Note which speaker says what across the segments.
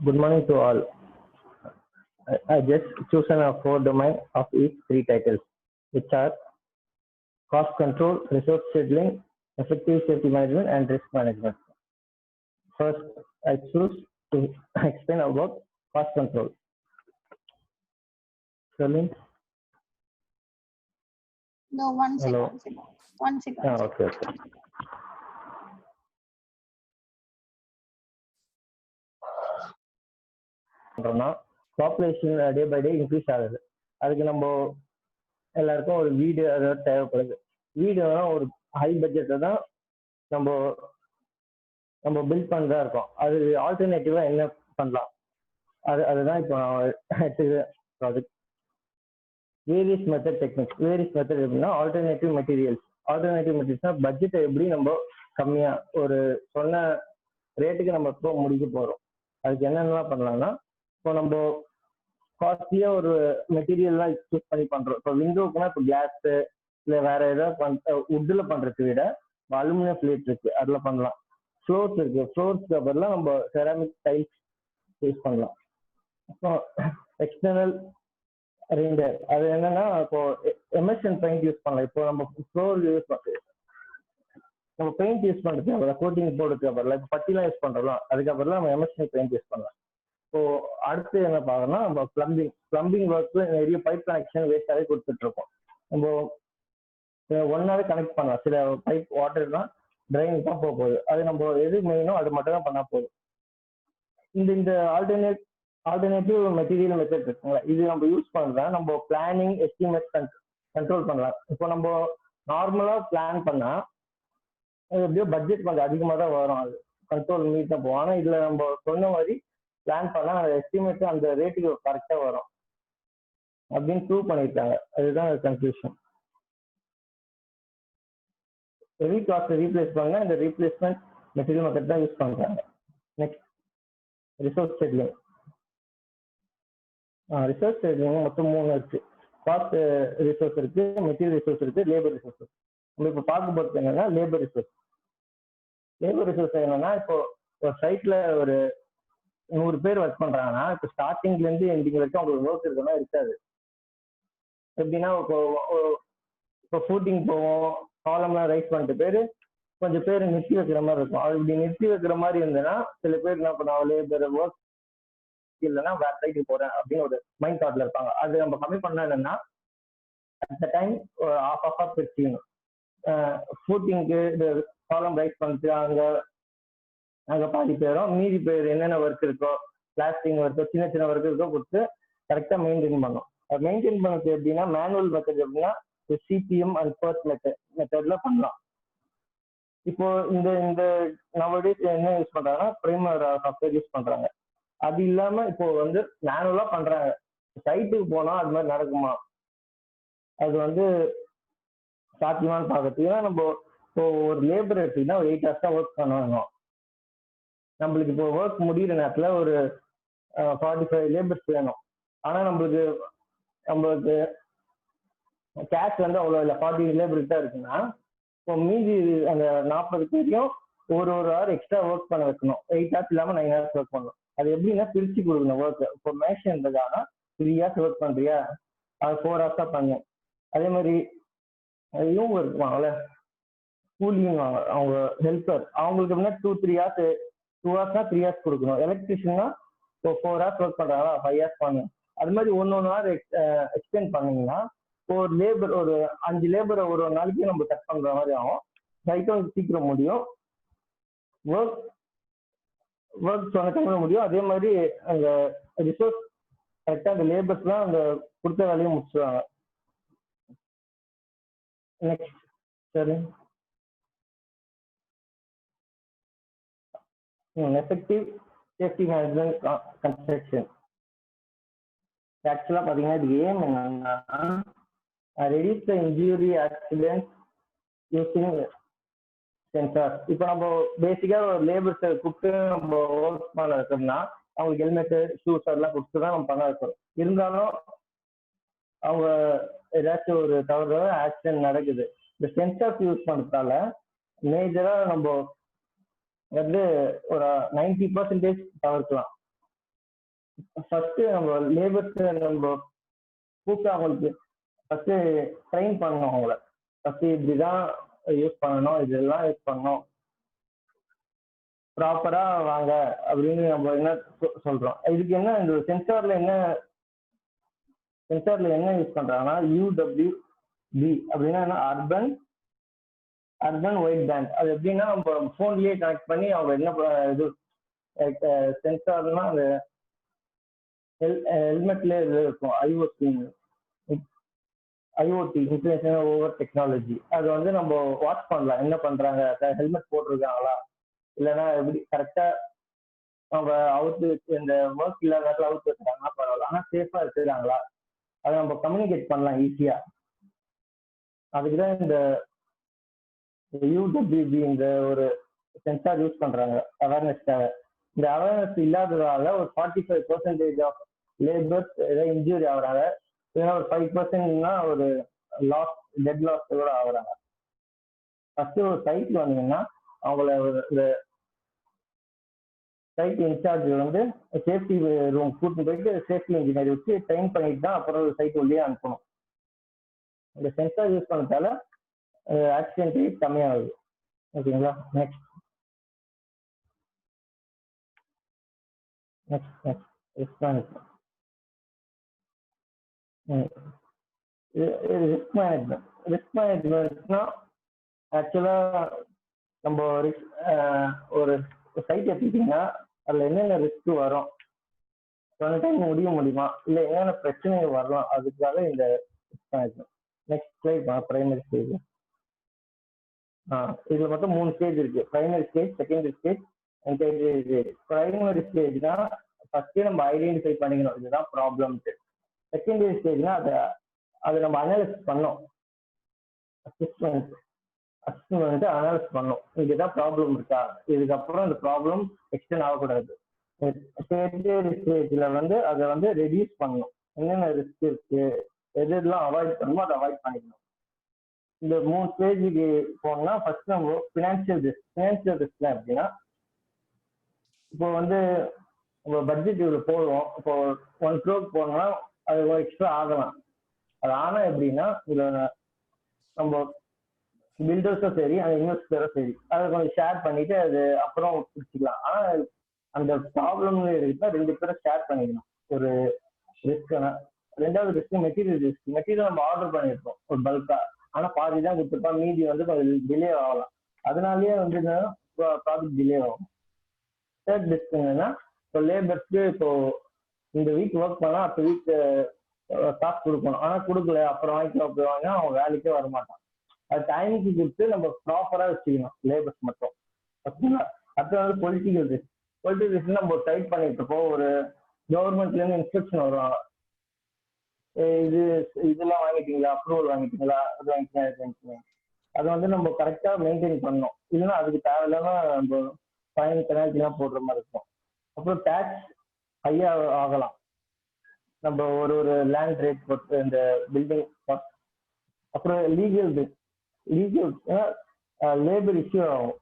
Speaker 1: Good morning to all. I just chosen a 4 domain of each 3 titles, which are cost control, resource scheduling, effective safety management, and risk management. First, I choose to explain about cost control. Sterling?
Speaker 2: No, one second.
Speaker 1: Hello.
Speaker 2: One second.
Speaker 1: Okay. Population day by day increase ஆகுது. அதுக்கு நம்ம எல்லாருக்கும் ஒரு வீடு அதாவது தேவைப்படுது. வீடு ஒரு ஹை பட்ஜெட்டை தான் நம்ம பில்ட் பண்ணுறதா இருக்கோம். அது ஆல்டர்னேட்டிவா என்ன பண்ணலாம், அதுதான் இப்போ நான் எடுத்துக்கிறேன் project. Various method techniques. Various method எப்படின்னா ஆல்டர்னேட்டிவ் மெட்டீரியல்ஸ்னா பட்ஜெட்டை எப்படி நம்ம கம்மியா ஒரு சொன்ன ரேட்டுக்கு நம்ம இப்போ முடிக்க போறோம். அதுக்கு என்னென்னலாம் பண்ணலாம்னா, இப்போ நம்ம காஸ்ட்லியா ஒரு மெட்டீரியல்லாம் சூஸ் பண்ணி பண்றோம். இப்போ விண்டோக்குன்னா இப்போ கிளாஸ் இல்லை வேற ஏதாவது உட்ல பண்றதை விட அலுமினியம் பிளேட் இருக்கு, அதுல பண்ணலாம். ஃப்ளோர்ஸ் இருக்கு, ஃப்ளோர்ஸ்க்கு அப்புறம் நம்ம செராமிக் டைல்ஸ் யூஸ் பண்ணலாம். அப்புறம் எக்ஸ்டர்னல் ரெண்டர், அது என்னன்னா இப்போ எமர்ஷன் பெயிண்ட் யூஸ் பண்ணலாம். இப்போ நம்ம ஃப்ளோர் யூஸ் பண்ணுறது, நம்ம பெயிண்ட் யூஸ் பண்ணுறது அப்புறம் கோட்டிங் போடுறதுக்கு அப்புறம் இப்போ பட்டிலாம் யூஸ் பண்றோம், அதுக்கப்புறம் நம்ம எமர்ஷன் பெயிண்ட் யூஸ் பண்ணலாம். இப்போ அடுத்து என்ன பார்க்கணும்னா நம்ம பிளம்பிங் ஒர்க்ல நிறைய பைப் கனெக்ஷன் வேஸ்டாகவே கொடுத்துட்டு இருக்கோம். நம்ம ஒன்னாவே கனெக்ட் பண்ணலாம். சில பைப் வாட்டர் தான் ட்ரைனிங் தான் போகுது, அது நம்ம எது மெயினோ அது மட்டும் தான் பண்ணா போதும். இந்த ஆல்டர்னேட்டிவ் மெட்டீரியல் மெத்தட் இருக்குங்களா, இது நம்ம யூஸ் பண்ணுறதா நம்ம பிளானிங் எஸ்டிமேட் கண்ட்ரோல் பண்ணலாம். இப்போ நம்ம நார்மலா பிளான் பண்ணா எப்படியோ பட்ஜெட் கொஞ்சம் அதிகமாக தான் வரும், அது கண்ட்ரோல் மீட் தான் போகும். ஆனால் இதுல நம்ம சொன்ன மாதிரி பிளான் பண்ணா அந்த எஸ்டிமேட் அந்த ரேட்டுக்கு கரெக்டா வரும் அப்படின்னு ப்ரூவ் பண்ணியிருக்காங்க. அதுதான் கன்க்ளூஷன். ஹெவி காஸ்ட் ரீப்ளேஸ் பண்ணா இந்த ரீப்ளேஸ்மெண்ட் மெட்டீரியல் மெத்தட் தான் யூஸ் பண்றாங்க. Next resource scheduling. Resource scheduling மொத்தம் 3 இருக்கு. காஸ்ட் ரிசோர்ஸ் இருக்கு, மெட்டீரியல் ரிசோர்ஸ் இருக்கு, லேபர் ரிசோர்ஸ் இருக்கு. நம்ம இப்போ பார்க்க போறது என்னன்னா லேபர் ரிசோர்ஸ். என்னன்னா இப்போ ஒரு சைட்ல ஒரு 100 பேர் ஒர்க் பண்றாங்கன்னா இப்போ ஸ்டார்டிங்ல இருந்து எண்டிங் வரைக்கும் அவங்களுக்கு ஒர்க் இருக்குன்னா இருக்காது. எப்படின்னா இப்போ ஃபூட்டிங் போவோம், காலம்லாம் ரைஸ் பண்ணிட்டு பேரு கொஞ்சம் பேர் நிறுத்தி வைக்கிற மாதிரி இருக்கும். அது இப்படி நிறுத்தி வைக்கிற மாதிரி இருந்ததுன்னா சில பேர் என்ன பண்ணுவாங்க, லேபர் ஒர்க் இல்லைன்னா வேற சைட்டுக்கு போறேன் அப்படின்னு ஒரு மைண்ட் தாட்ல இருப்பாங்க. அது நம்ம கம்மி பண்ணா என்னன்னா அட் டைம் ஆஃப் பிரிச்சுக்கணும். ஃபூட்டிங்க்கு இது காலம் ரைஸ் பண்ணிட்டு அங்கே பாதி பேரும், மீதி பேர் என்னென்ன ஒர்க் இருக்கோ, பிளாஸ்டிங் ஒர்க்கோ, சின்ன ஒர்க் இருக்கோ கொடுத்து கரெக்டாக மெயின்டைன் பண்ணோம். அது மெயின்டைன் பண்ணுறது எப்படின்னா மேனுவல் மெத்தட் எப்படின்னா சிபிஎம் அண்ட் ஃபர்ஸ்ட் மெத்தட்ல பண்ணலாம். இப்போ இந்த நவடேஸ் என்ன யூஸ் பண்றாங்கன்னா பிரைமர் சாஃப்ட்வேர் யூஸ் பண்றாங்க. அது இல்லாம இப்போ மேனுவலா பண்றாங்க. சைட்டுக்கு போனா அது மாதிரி நடக்குமா, அது சாத்தியமானு பார்க்கறதுக்கு நம்ம இப்போ ஒரு லேபர் எடுத்தீங்கன்னா ஒரு 8 hours தான் ஒர்க் பண்ணுவாங்க. நம்மளுக்கு இப்போ ஒர்க் முடிகிற நேரத்தில் ஒரு 45 லேபர்ஸ் வேணும். ஆனால் நம்மளுக்கு கேஷ் அவ்வளோ இல்லை, 40 லேபருக்கு தான் இருக்குன்னா இப்போ மீதி அந்த 40 பேரையும் ஒரு ஹவர் எக்ஸ்ட்ரா ஒர்க் பண்ண வைக்கணும். 8 hours இல்லாமல் 9 hours ஒர்க் பண்ணணும். அது எப்படின்னா பிரிச்சு கொடுக்கணும் ஒர்க். இப்போ மேஷன்றதானா 3 hours ஒர்க் பண்றியா, அது 4 hours தான் பண்ணும். அதே மாதிரி இவங்க இருக்குவாங்கல்ல கூலிங் வாங்க, அவங்க ஹெல்ப்பர், அவங்களுக்கு எப்படின்னா 2 hours 3 hours கொடுக்கணும். எலக்ட்ரிஷியன்னா இப்போ 4 hours ஒர்க் பண்றாங்களா 5 hours பண்ணணும். அது மாதிரி 1 hour எக்ஸ்டெண்ட் பண்ணீங்கன்னா ஒரு லேபர் ஒரு 5 லேபரை ஒரு நாளைக்கு நம்ம கட் பண்ற மாதிரி ஆகும். சைட்டும் சீக்கிரம் முடியும், ஒர்க் சொன்ன டைம்ல முடியும். அதே மாதிரி அந்த ரிசோர்ஸ் கரெக்டா அந்த லேபர்ஸ்லாம் அந்த கொடுத்த வேலையை முடிச்சுடுவாங்க. நெக்ஸ்ட் சரி, எஃபெக்டிவ் சேஃப்டி மேனேஜ்மெண்ட் கன்ஸ்ட்ரக்ஷன். ஆக்சுவலா பாத்தீங்கன்னா இது ஏம் என்னன்னா reduce the injury accident using sensor. இப்போ நம்ம பேசிக்கா ஒரு லேபர்ஸை கூப்பிட்டு நம்ம ஒர்க் பண்ண இருக்கோம்னா அவங்களுக்கு ஹெல்மெட்டு ஷூஸ் அதெல்லாம் கொடுத்து தான் நம்ம பண்ண வைக்கிறோம். இருந்தாலும் அவங்க ஏதாச்சும் ஒரு தவறு ஆக்சிடென்ட் நடக்குது. இந்த சென்சார்ஸ் யூஸ் பண்ணுறதால மேஜரா நம்ம ஒரு 90% தவிர்க்கலாம். ஃபர்ஸ்ட் நம்ம லேபர்ஸ் நம்ம கூப்பிட்டு அவங்களுக்கு ஃபர்ஸ்ட் ட்ரெயின் பண்ணணும் அவங்கள. ஃபர்ஸ்ட் இப்படிதான் யூஸ் பண்ணணும், இதெல்லாம் யூஸ் பண்ணணும், ப்ராப்பரா வாங்க அப்படின்னு நம்ம என்ன சொல்றோம். இதுக்கு என்ன இந்த சென்சார்ல என்ன யூஸ் பண்றாங்கன்னா UWB அப்படின்னா என்ன, அர்பன் ஒயிட் பேண்ட். அது எப்படின்னா நம்ம போன்லயே கனெக்ட் பண்ணி அவங்க என்ன இது சென்சார்னா அந்த ஹெல்மெட்ல இது இருக்கும், ஐஓடி இன்டர்நேஷனல் ஓவர் டெக்னாலஜி. அது வந்து நம்ம வாட்ச் பண்ணலாம் என்ன பண்றாங்க, ஹெல்மெட் போட்டிருக்காங்களா, இல்லைன்னா எப்படி கரெக்டா அவங்க அவுத்து இந்த ஒர்க் இல்லாத நேரத்தில் அவுத்து வச்சுறாங்கன்னா பரவாயில்ல, ஆனால் சேஃபா இருக்கிறாங்களா அதை நம்ம கம்யூனிகேட் பண்ணலாம் ஈஸியா. அதுக்குதான் இந்த UWB இந்த ஒரு சென்சார் யூஸ் பண்றாங்க அவேர்னஸ்க்காக. இந்த அவேர்னஸ் இல்லாததால ஒரு 45% ஆஃப் லேபர்ஸ் ஏதாவது இன்ஜூரி ஆகுறாங்க, இல்லைன்னா ஒரு 5%னா ஒரு டெட் லாஸ் கூட ஆகுறாங்க. ஃபர்ஸ்ட் ஒரு சைட்ல வந்தீங்கன்னா அவங்கள இந்த சைட் இன்சார்ஜ் வந்து சேஃப்டி ரூம் கூட்டிட்டு போயிட்டு சேஃப்டி இன்ஜினியர் வச்சு ட்ரெயின் பண்ணிட்டு தான் அப்புறம் சைட் உள்ளே அனுப்பணும். இந்த சென்சார் யூஸ் பண்ணதால ஆக்சிடென்ட் ரேட் கம்மியாகுது. ஓகேங்களா. Next risk management. ரிஸ்க் மேனேஜ்மெண்ட்னா ஆக்சுவலா நம்ம ஒரு சைட் எடுத்துக்கிட்டீங்கன்னா அதுல என்னென்ன ரிஸ்க் வரும், சொன்ன டைம் முடிய முடியுமா, இல்லை என்னென்ன பிரச்சனைகள் வரலாம், அதுக்காக இந்த risk management. Next stage primary stage. இதுல மொத்தம் 3 ஸ்டேஜ் இருக்கு. Primary stage, secondary stage, tertiary stage. Primary ஸ்டேஜ்னா ஃபர்ஸ்ட் நம்ம ஐடென்டிஃபை பண்ணிக்கணும் இதுதான் ப்ராப்ளம். செகண்டரி ஸ்டேஜ்னா அதை நம்ம அனலைஸ் பண்ணோம், அசிஸ்டன்ட் அனலைஸ் பண்ணோம், இதுதான் ப்ராப்ளம் இருக்கா, இதுக்கப்புறம் இந்த ப்ராப்ளம் எக்ஸ்டெண்ட் ஆகக்கூடாது. டெர்ஷியரி ஸ்டேஜ்ல வந்து அதை வந்து ரெடியூஸ் பண்ணணும், என்னென்ன ரிஸ்க் இருக்கு, எதெல்லாம் அவாய்ட் பண்ணணுமோ அதை அவாய்ட் பண்ணிக்கணும். இந்த 3 ஸ்டேஜுக்கு போனோம்னா ஃபர்ஸ்ட் நம்ம ஃபினான்சியல் ரிஸ்க் அப்படின்னா இப்போ வந்து நம்ம பட்ஜெட் இவ்வளோ போடுவோம், இப்போ 1 crore போனோம்னா அது எக்ஸ்ட்ரா ஆகலாம். அது ஆனா எப்படின்னா இதுல நம்ம பில்டர்ஸும் சரி அந்த இன்வெஸ்டரும் சரி அதை கொஞ்சம் ஷேர் பண்ணிட்டு அது அப்புறம் பிடிச்சிக்கலாம். ஆனா அந்த ப்ராப்ளம் இருக்குன்னா 2 பேரும் ஷேர் பண்ணிக்கணும் ஒரு ரிஸ்க்னா. ரெண்டாவது ரிஸ்க் மெட்டீரியல் ரிஸ்க். மெட்டீரியல் நம்ம ஆர்டர் பண்ணிருக்கோம் ஒரு பல்கா, ஆனா பாதி தான் கொடுத்துருப்போம், மீதி வந்து கொஞ்சம் டிலே ஆகலாம், அதனாலயே வந்து ப்ராஜெக்ட் டிலே ஆகும். தேர்ட் ரிஸ்க் என்னன்னா இப்போ லேபர்ஸ்க்கு இப்போ இந்த வீக் ஒர்க் பண்ணா அடுத்த வீக் காசு கொடுக்கணும், ஆனா கொடுக்கல அப்புறம் வாங்கிக்கலாம் போவாங்க, அவன் வேலைக்கே வரமாட்டான். அது டைமுக்கு கொடுத்து நம்ம ப்ராப்பரா வச்சுக்கணும் லேபர்ஸ் மட்டும். ஓகேங்களா. அடுத்து வந்து பொலிட்டிக்கல் ரிஸ்க் நம்ம டைப் பண்ணிட்டு இருப்போம், ஒரு கவர்மெண்ட்ல இருந்து இன்ஸ்ட்ரக்ஷன் வருவாங்க, இதெல்லாம் வாங்கிட்டீங்களா, அப்ரூவல் வாங்கிட்டீங்களா, அது வாங்கிக்கலாம். அதை வந்து நம்ம கரெக்டா மெயின்டைன் பண்ணணும், இல்லைன்னா அதுக்கு தேவையில்லாம நம்ம ஃபைன் பெனால்ட்டிலாம் போடுற மாதிரி இருக்கும். அப்புறம் டேக்ஸ் ஹையா ஆகலாம், நம்ம ஒரு லேண்ட் ரேட் பொறுத்து இந்த பில்டிங் காஸ்ட். அப்புறம் லீகல் லேபர் இஷ்யூ ஆகும்.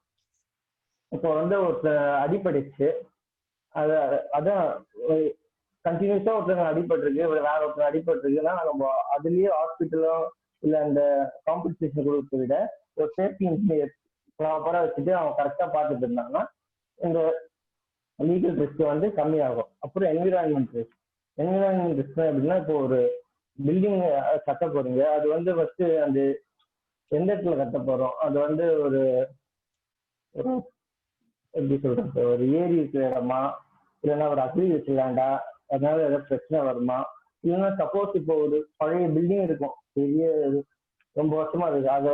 Speaker 1: இப்போ வந்து ஒருத்தர் அடிபட்டுச்சு, அதான் கண்டினியூஸா ஒருத்தர் அடிபட்டிருக்கு, வேற ஒருத்தர் அடிபட்டிருக்குன்னா நம்ம அதுலயே ஹாஸ்பிட்டலோ இல்ல அந்த காம்பன்சேஷன் கொடுக்கறத விட ஒரு சேஃப்டி இன்ஜினியர் ப்ராப்பரா வச்சுட்டு அவங்க கரெக்டா பார்த்துட்டு இருந்தாங்கன்னா இந்த லீகல் ரிஸ்க் வந்து கம்மியாகும். அப்புறம் என்விரான்மெண்ட் ரிஸ்க் அப்படின்னா இப்போ ஒரு பில்டிங் கட்ட போறீங்க, அது வந்து ஃபர்ஸ்ட் அந்த எந்த இடத்துல கட்ட போறோம், அது வந்து ஒரு எப்படி சொல்றது, ஒரு ஏரி இருக்கிற இடமா, இல்லைன்னா ஒரு அக்ரிகல்ச்சர் லேண்டா, அதனால ஏதாவது பிரச்சனை வருமா, இல்லைன்னா சப்போஸ் இப்போ ஒரு பழைய பில்டிங் இருக்கும், பெரிய ரொம்ப வருஷமா இருக்கு, அதை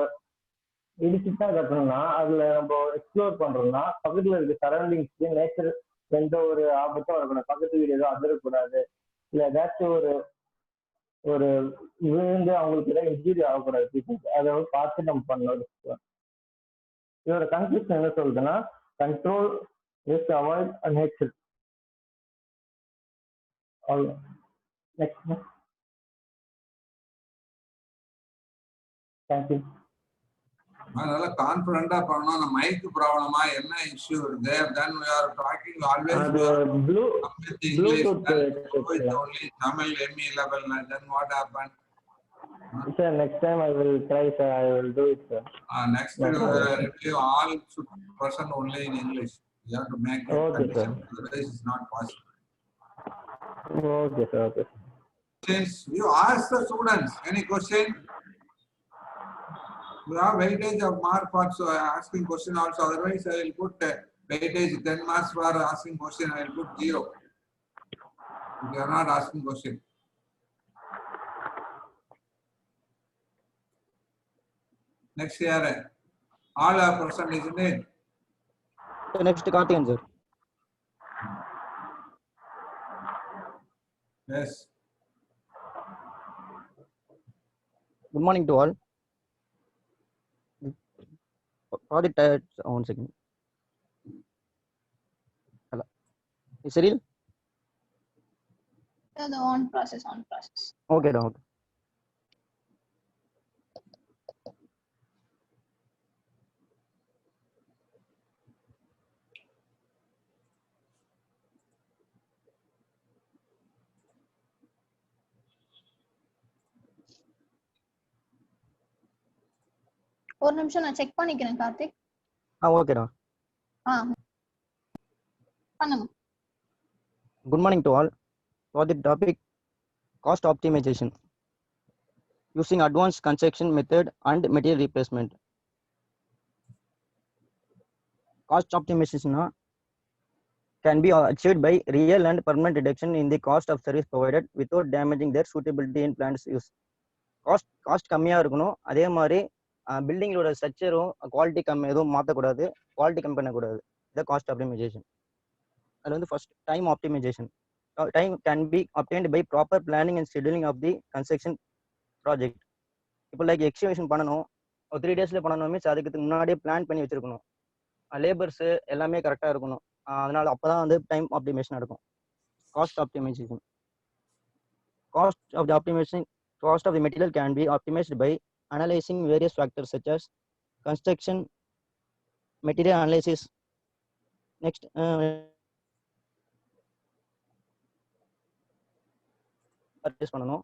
Speaker 1: இடிச்சுட்டு தான் கட்டணும்னா அதுல நம்ம எக்ஸ்ப்ளோர் பண்றோம்னா பக்கத்துல இருக்க சரௌண்டிங்ஸ்க்கு நேச்சர் எந்த ஒரு ஆபத்தும் வரக்கூடாது, பக்கத்து வீடு எதுவும் அதிரக்கூடாது, இல்ல ஏதாச்சும் ஒரு விழுந்து அவங்களுக்கு ஏதாவது இன்ஜூரி ஆகக்கூடாது, அதை பார்த்து நம்ம பண்ணணும். இதோட கன்க்ளூஷன் என்ன சொல்றதுன்னா control risk, avoid and nature. Next. Thank you.
Speaker 3: அதனால கான்ஃபிடண்டா பண்ணணும். அந்த மைக் ப்ராப்ளமா என்ன இஷ்யூ இருக்கு, then we are talking always
Speaker 1: அது
Speaker 3: we are
Speaker 1: blue
Speaker 3: with English,
Speaker 1: Bluetooth
Speaker 3: then with only Tamil ME level, then what happened?
Speaker 1: Sir next time I will try sir, I will do it sir.
Speaker 3: Next review all should person only in English. You have to make it
Speaker 1: Okay, sir.
Speaker 3: condition, otherwise it's not possible.
Speaker 1: Okay sir, okay.
Speaker 3: Since you ask the students any question, you have weightage of mark for asking question also. Otherwise, I will put weightage 10 marks for asking question. I will put 0. If you are not asking question. Next year, all are present, isn't it?
Speaker 4: Next, Karthikeyan sir.
Speaker 3: Yes.
Speaker 4: Good morning to all. Project, one second. Hello. Is Cyril?
Speaker 2: The on process.
Speaker 4: Okay, okay.
Speaker 2: ஒரு நிமிஷம் நான் check பண்ணிக்கிறேன் கார்த்திக்.
Speaker 4: ஓகேடா.
Speaker 2: பண்ணுங்க.
Speaker 4: Good morning to all. Project topic cost optimization using advanced construction method and material replacement. Cost optimization can be achieved by real and permanent reduction in the cost of service provided without damaging their suitability in plant's use. Cost கம்மியா இருக்கணும். அதே மாதிரி பில்டிங்கோட ஸ்ட்ரக்சரும் quality எதுவும் மாற்றக்கூடாது, quality கம்மி பண்ணக்கூடாது. இதை cost optimisation. அதில் வந்து first time optimisation. Time can be obtained by proper planning and scheduling of the construction project. இப்போ லைக் எக்ஸ்டிமேஷன் பண்ணணும், ஒரு 3 days பண்ணணும் மீன்ஸ் அதுக்கு முன்னாடியே பிளான் பண்ணி வச்சிருக்கணும். லேபர்ஸ் எல்லாமே கரெக்டாக இருக்கணும். அதனால அப்போதான் வந்து டைம் ஆப்டிமைசேஷன் நடக்கும். Cost optimisation. Cost of the material can be optimized by analyzing various factors such as construction material analysis. Next, பண்ணணும்.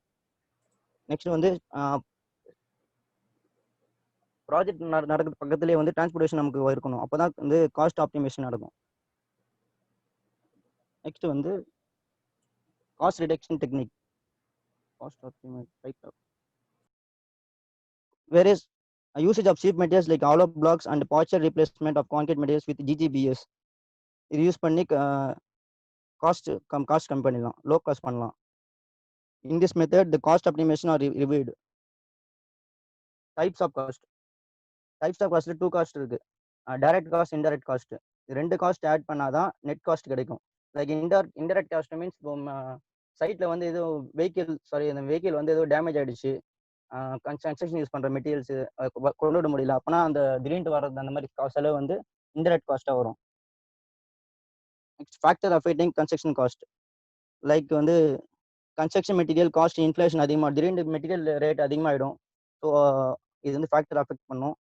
Speaker 4: நெக்ஸ்ட் வந்து ப்ராஜெக்ட் நடக்குது பக்கத்துலேயே வந்து டிரான்ஸ்போர்ட்டேஷன் நமக்கு இருக்கணும். அப்போதான் வந்து காஸ்ட் ஆப்டிமைசேஷன் நடக்கும். நெக்ஸ்ட் வந்து cost reduction technique. Cost optimization. Whereas usage of cheap materials like hollow blocks and partial replacement of concrete materials with GGBS இது யூஸ் பண்ணி காஸ்ட் கம்மி பண்ணிடலாம், லோ காஸ்ட் பண்ணலாம். In this method, the cost optimization are reviewed. Types of cost. Types of cost 2 cost இருக்கு. Direct cost, indirect cost. ரெண்டு cost add பண்ணாதான் net cost கிடைக்கும். Like indirect cost means சைட்ல வந்து ஏதோ அந்த வெஹிக்கிள் வந்து ஏதோ டேமேஜ் ஆயிடுச்சு, கன்ஸ்ட்ரக்ஷன் யூஸ் பண்ற மெட்டீரியல்ஸ் கொண்டு விட முடியல, அப்பனா அந்த திடீர்னு வர்றது அந்த மாதிரி செலவு வந்து இன்டைரக்ட் காஸ்டா வரும். Next factor affecting construction cost. Like வந்து கன்ஸ்ட்ரக்ஷன் மெட்டீரியல் காஸ்ட் இன்ஃப்ளேஷன் அதிகமாக, திடீர்னு மெட்டீரியல் ரேட் அதிகமாகிடும். ஸோ இது வந்து ஃபேக்டர் அஃபெக்ட் பண்ணும்.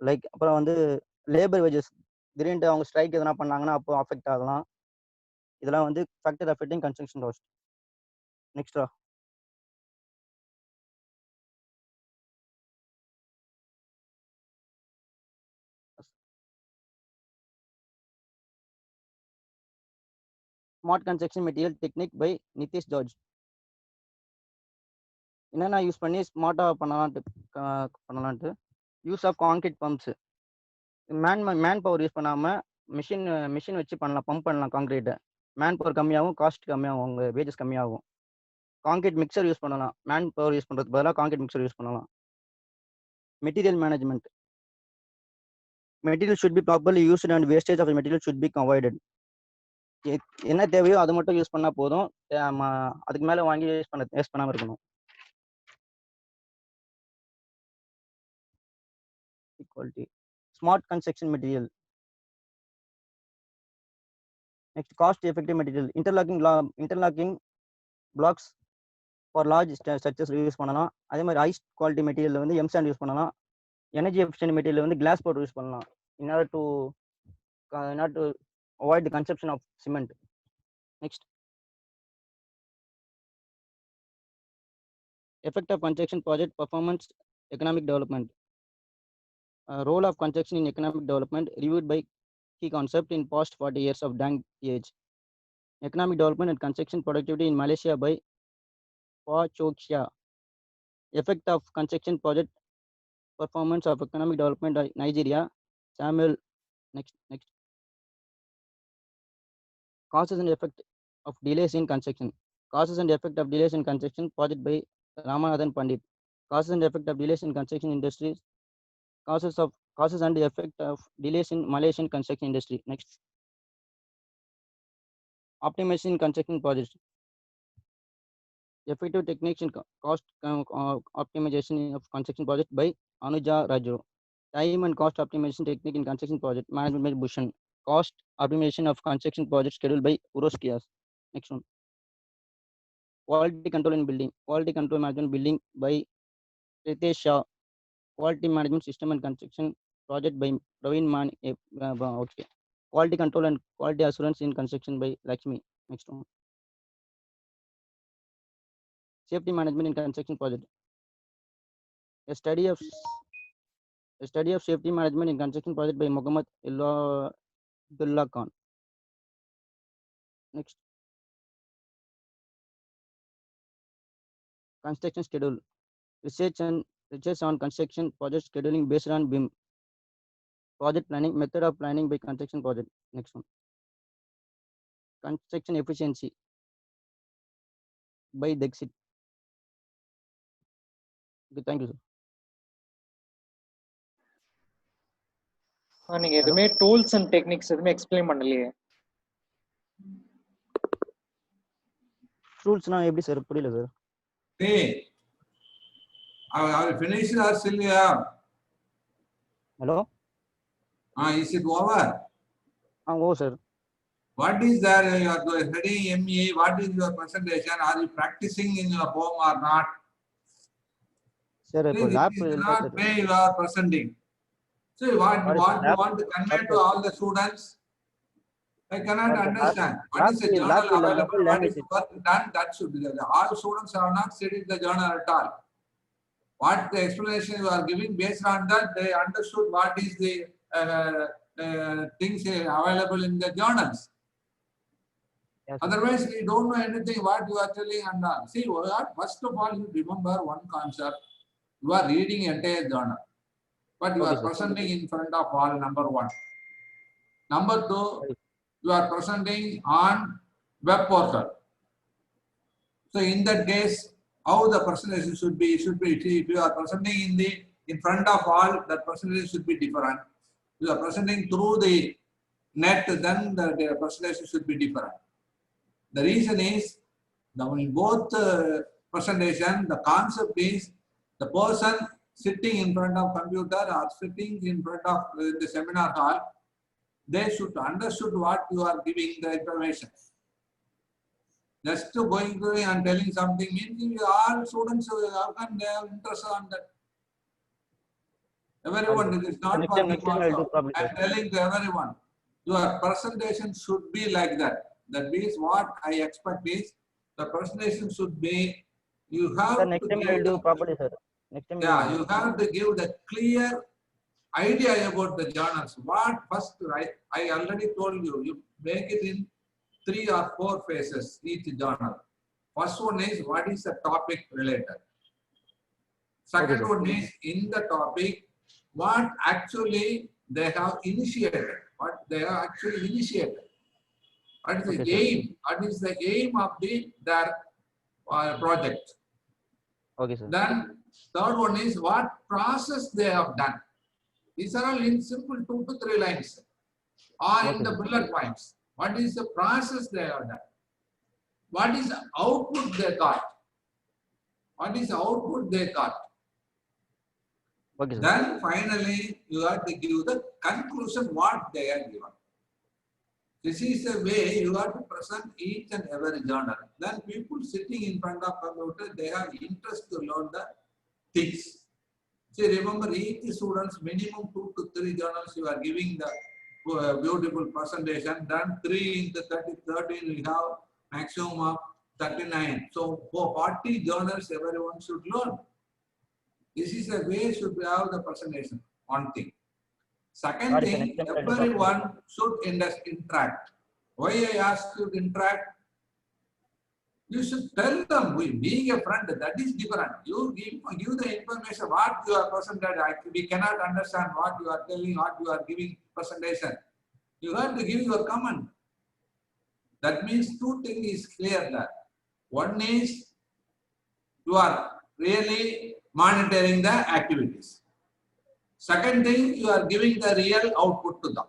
Speaker 4: லைக் அப்புறம் வந்து லேபர் வேஜஸ், திடீர்னு அவங்க ஸ்ட்ரைக் எதனா பண்ணாங்கன்னா அப்போ அஃபெக்ட் ஆகலாம். இதெல்லாம் வந்து factor affecting construction cost. Next smart construction material technique by Nitish George. என்னென்ன யூஸ் பண்ணி ஸ்மார்ட்டாக பண்ணலான்ட்டு use of concrete pumps. Man power use பண்ணாமல் மிஷின் வச்சு பண்ணலாம், பம்ப் பண்ணலாம் கான்கிரீட்டை. மேன் பவர் கம்மியாகும், காஸ்ட் கம்மியாகும், உங்கள் வேஜஸ் கம்மியாகும். கான்கிரீட் மிக்சர் யூஸ் பண்ணலாம், மேன் பவர் யூஸ் பண்ணுறதுக்கு பதிலாக கான்கிரீட் மிக்சர் யூஸ் பண்ணலாம். Material management. Material should be properly used and wastage of material should be avoided. என்ன தேவையோ அது மட்டும் யூஸ் பண்ணால் போதும், அதுக்கு மேலே வாங்கி வேஸ்ட் பண்ணாமல் இருக்கணும். Equality. Smart construction material. Next, cost effective material. Interlocking blocks for large structures use பண்ணலாம். அதே மாதிரி ஹை குவாலிட்டி மெட்டீரியல் வந்து எம்சாண்ட் யூஸ் பண்ணலாம். எனர்ஜி எஃபிஷியன்ட் மெட்டீரியல் வந்து கிளாஸ் போட்டு யூஸ் பண்ணலாம் in order to avoid the consumption of cement. Next, effect of construction project performance economic development. Role of construction in economic development reviewed by key concept in past 40 years of Deng age. Economic development and construction productivity in Malaysia by Pa Chok Chia. Effect of construction project performance of economic development in Nigeria. Samuel. Next. Causes and effect of delays in construction. Causes and effect of delays in construction project by Ramanathan Pandit. Causes and effect of delays in construction industries. Causes and effect of delays in Malaysian construction industry. Next. Optimization in construction projects. Effective techniques in cost optimization of construction project by Anuja Raju. Time and cost optimization technique in construction project management by Bhushan. Cost optimization of construction project scheduled by Uroskias. Next one. Quality control in building. Quality control management building by Ritesh Shah. Quality management system and construction project by Praveen Man. Okay. Quality control and quality assurance in construction by Lakshmi. Next one. Safety management in construction project. A study of safety management in construction project by Muhammad Abdullah Khan. Next. Construction schedule. Research on construction project scheduling based on BIM. Project planning, method of planning by construction project. Next one. Construction efficiency by Dexit. Okay, thank you, sir.
Speaker 5: நீங்க எதுவுமே tools and techniques எதுவுமே explain பண்ணலையே.
Speaker 4: டூல்ஸ்னா எப்படி sir? புரியல sir.
Speaker 3: Hey, are you finished or still here?
Speaker 4: Hello?
Speaker 3: Is it over?
Speaker 4: Oh, sir.
Speaker 3: What is there? You are studying ME. What is your presentation? Are you practicing in your home or not?
Speaker 4: Sir, lab
Speaker 3: is not way you are presenting. So what you want to convey to all the students? I cannot understand. What is the journal available? What is work done? That should be there. All students have not studied the journal at all. What the explanation you are giving, based on that, they understood what is the things available in the journals. Yes, otherwise, we don't know anything what you are telling and all. See, first of all, you remember one concept. You are reading entire journal, but you are presenting in front of all, number one. Number two, you are presenting on web portal. So in that case, how the presentation should be if you are presenting in front of all, that presentation should be different. If you are presenting through the net, then the presentation should be different. The reason is, in both presentation, the concept is the person sitting in front of computer or sitting in front of the seminar hall, they should understood what you are giving the information. Just to going through and telling something means all students how can they have interest on that? Everyone, it is not for me also. I am telling to everyone, your presentation should be like that. That means what I expect is the presentation should be, you have
Speaker 4: sir, next time I will do properly, sir. Next time,
Speaker 3: yeah, you have to give the clear idea about the journals. What first, I already told you, you make it in 3 or 4 phases each journal. First one is what is the topic related. Second one is in the topic what actually they have initiated. What they have actually initiated. What is the aim? What is the aim of their project?
Speaker 4: Okay, sir.
Speaker 3: Then third one is what process they have done. These are all in simple 2 to 3 lines or in the bullet points. What is the process they have done? What is the output they got? What is the output they got?
Speaker 4: Okay, sir.
Speaker 3: Then finally, you have to give the conclusion what they are given. This is the way you have to present each and every journal. Then people sitting in front of computer, they have interest to learn the things. See, remember each students minimum 2 to 3 journals you are giving the beautiful presentation. Then 3 into 30, 13 we have maximum of 39. So for 40 journals everyone should learn. This is the way should have the presentation. One thing. Second
Speaker 4: Sorry, sir,
Speaker 3: thing,
Speaker 4: next time try to
Speaker 3: everyone should interact. Why I ask you to interact? You should tell them, being a friend, that is different. You give the information, what you are presented. We cannot understand what you are telling, what you are giving presentation. You have to give your comment. That means two things is clear there. One is you are really monitoring the activities. Second thing, you are giving the real output to them.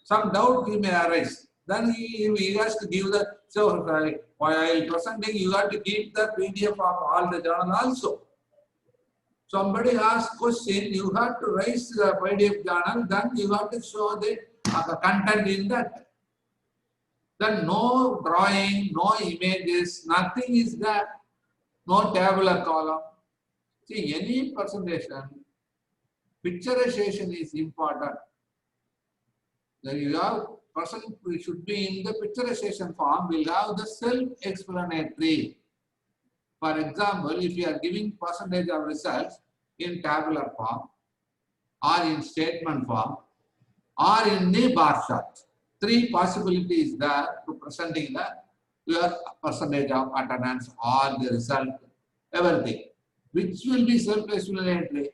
Speaker 3: Some doubt he may arise. Then he has to give the, so while presenting, you have to keep the PDF of all the journal also. Somebody asks question, you have to raise the PDF journal, then you have to show the content in that. Then no drawing, no images, nothing is there. No tabular column. See, any presentation, picturization is important. Then you have person should be in the picturization form, will have the self-explanatory. For example, if you are giving percentage of results in tabular form, or in statement form, or in the bar chart, 3 possibilities there to presenting the your percentage of attendance or the result, everything. Which will be self-explanatory?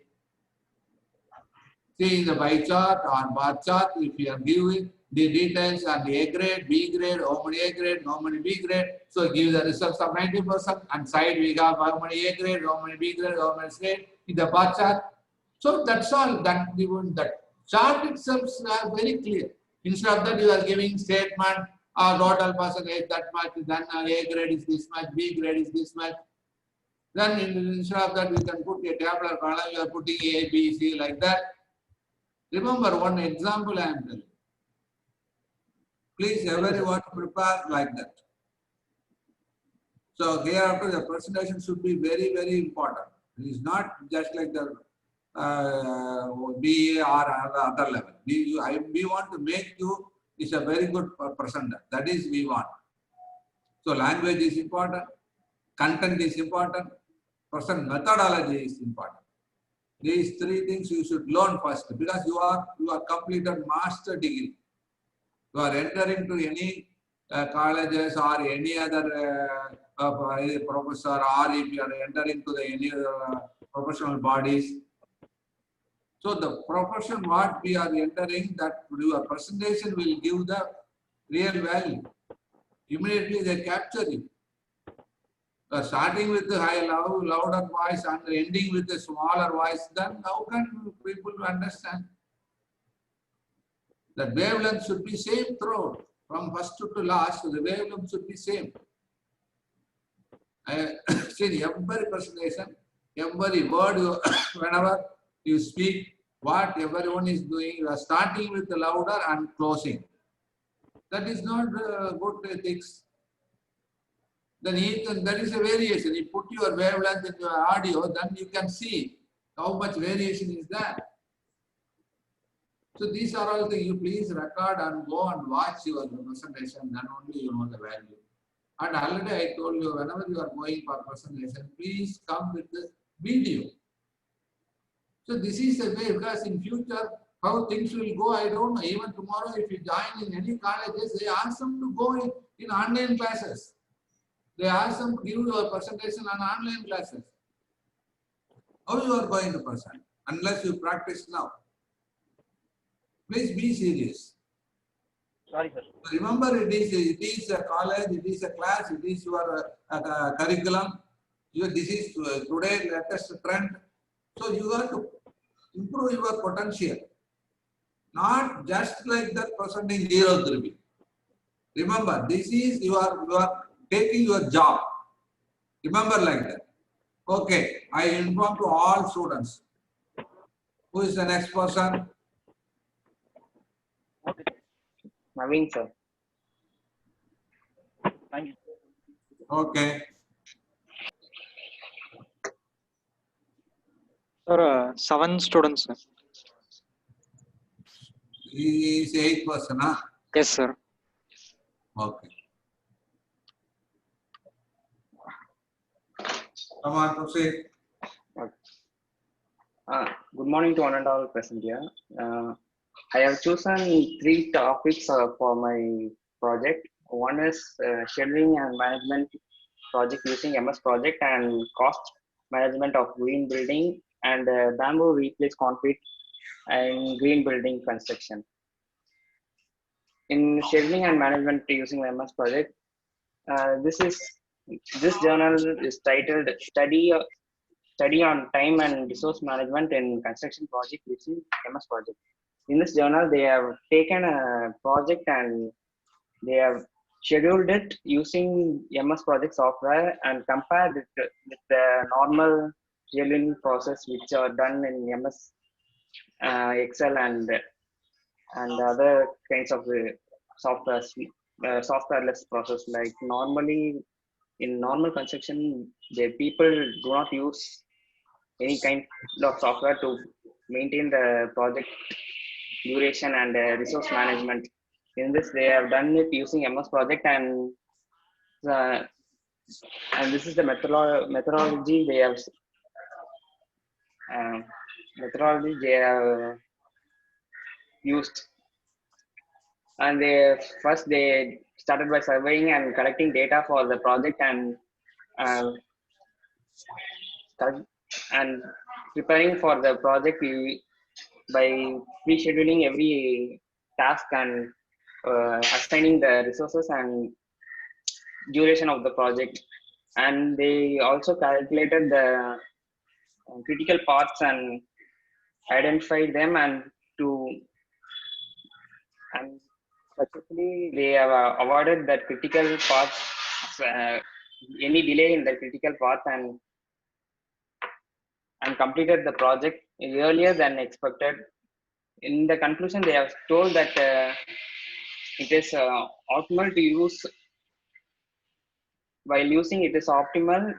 Speaker 3: See, in the pie chart or bar chart, if you are giving the details on the A grade, B grade, how many A grade, how many B grade, so give the results of 90%, and side we have how many A grade, how many B grade, how many grade in the bar chart. So that's all. That given that chart itself is very clear. Instead of that, you are giving statement total percentage that much, then A grade is this much, B grade is this much. Then instead of that, we can put a tabular column, you are putting A, B, C like that. Remember one example I am telling. Please everyone prepare like that. So hereafter the presentation should be very, very important. It is not just like the BA or other level. We want to make you is a very good presenter. That is we want. So language is important, content is important, present methodology is important. These 3 things you should learn first, because you are completed master degree. You are entering to any colleges or any other professor, or if you are entering to the any professional bodies. So the profession what we are entering, that your presentation will give the real value. Immediately they capture you. Starting with the louder voice and ending with a smaller voice, then how can people understand? The wavelength should be same throughout, from first to last. The wavelength should be same. See, every presentation, every word, whenever you speak, what everyone is doing, you are starting with the louder and closing. That is not good ethics. Then there is a variation. You put your wavelength in your audio, then you can see how much variation is there. So these are all things you please record and go and watch your presentation, then only you know the value. And already I told you, whenever you are going for presentation, please come with the video. So this is the way, because in future, how things will go, I don't know. Even tomorrow, if you join in any colleges, they ask them to go in online classes. They ask them to give your presentation on online classes. How you are going to present? Unless you practice now. Please be serious.
Speaker 4: Sorry, sir.
Speaker 3: Remember, it is a college, it is a class, it is your curriculum. This is today latest trend. So you have to improve your potential. Not just like that presenting 0-3. Remember, this is you are taking your job. Remember like that. Okay, I inform to all students. Who is the next person?
Speaker 4: Okay.
Speaker 5: Naveen sir.
Speaker 4: Thank you.
Speaker 3: Okay.
Speaker 5: Sir, 7 students, sir.
Speaker 3: He is 8th person, huh?
Speaker 5: Yes, sir.
Speaker 3: Okay. Come on, proceed.
Speaker 6: Good morning to one and all present here. I have chosen 3 topics for my project. One is scheduling and management project using MS Project and cost management of green building and bamboo replace concrete and green building construction. In scheduling and management using MS Project, this journal is titled Study on Time and Resource Management in Construction Project using MS Project. In this journal, they have taken a project and they have scheduled it using MS Project software and compared it with the normal scheduling process which are done in MS Excel and other kinds of software softwareless process. Like normally in normal construction, the people do not use any kind of software to maintain the project duration and resource management. In this, they have done it using MS Project, uh, and this is the methodology they have uh, used. And they started by surveying and collecting data for the project uh, and preparing for the project by pre-scheduling every task and assigning the resources and duration of the project. And they also calculated the critical parts and identified them and successfully they have avoided that critical parts, any delay in the critical path and completed the project earlier than expected. In the conclusion, they have told that it is optimal to use, while using it is optimal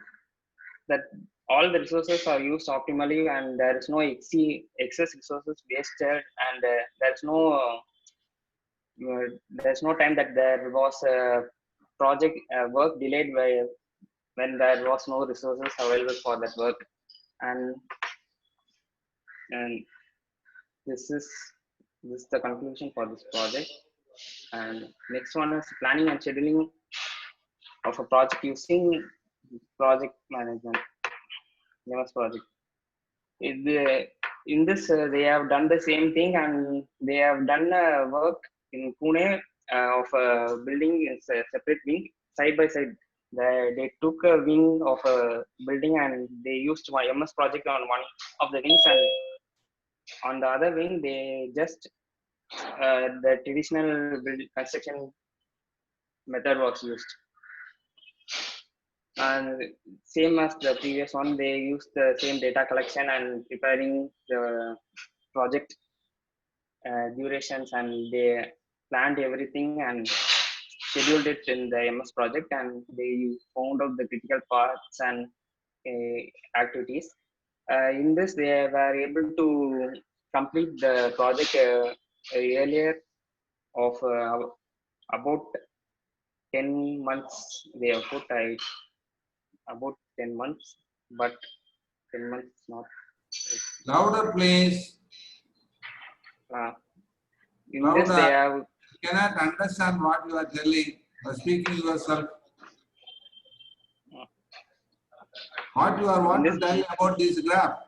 Speaker 6: that all the resources are used optimally and there is no excess resources wasted, and there's no time that there was a project work delayed by when there was no resources available for that work. And this is the conclusion for this project. And next one is planning and scheduling of a project using project management MS Project. In this, they have done the same thing, and they have done work in Pune of a building in a separate wing, side by side. They took a wing of a building and they used my MS Project on one of the wings, and on the other wing they just the traditional construction method was used. And same as the previous one, they used the same data collection and preparing the project durations, and they planned everything and scheduled it in the MS Project, and they found out the critical parts and activities. In this, they were able to complete the project earlier of about 10 months. They have put about 10 months, but 10 months not.
Speaker 3: Louder, please.
Speaker 6: In this, they have.
Speaker 3: Cannot understand what you are telling or speaking yourself. What you are want to tell about this graph?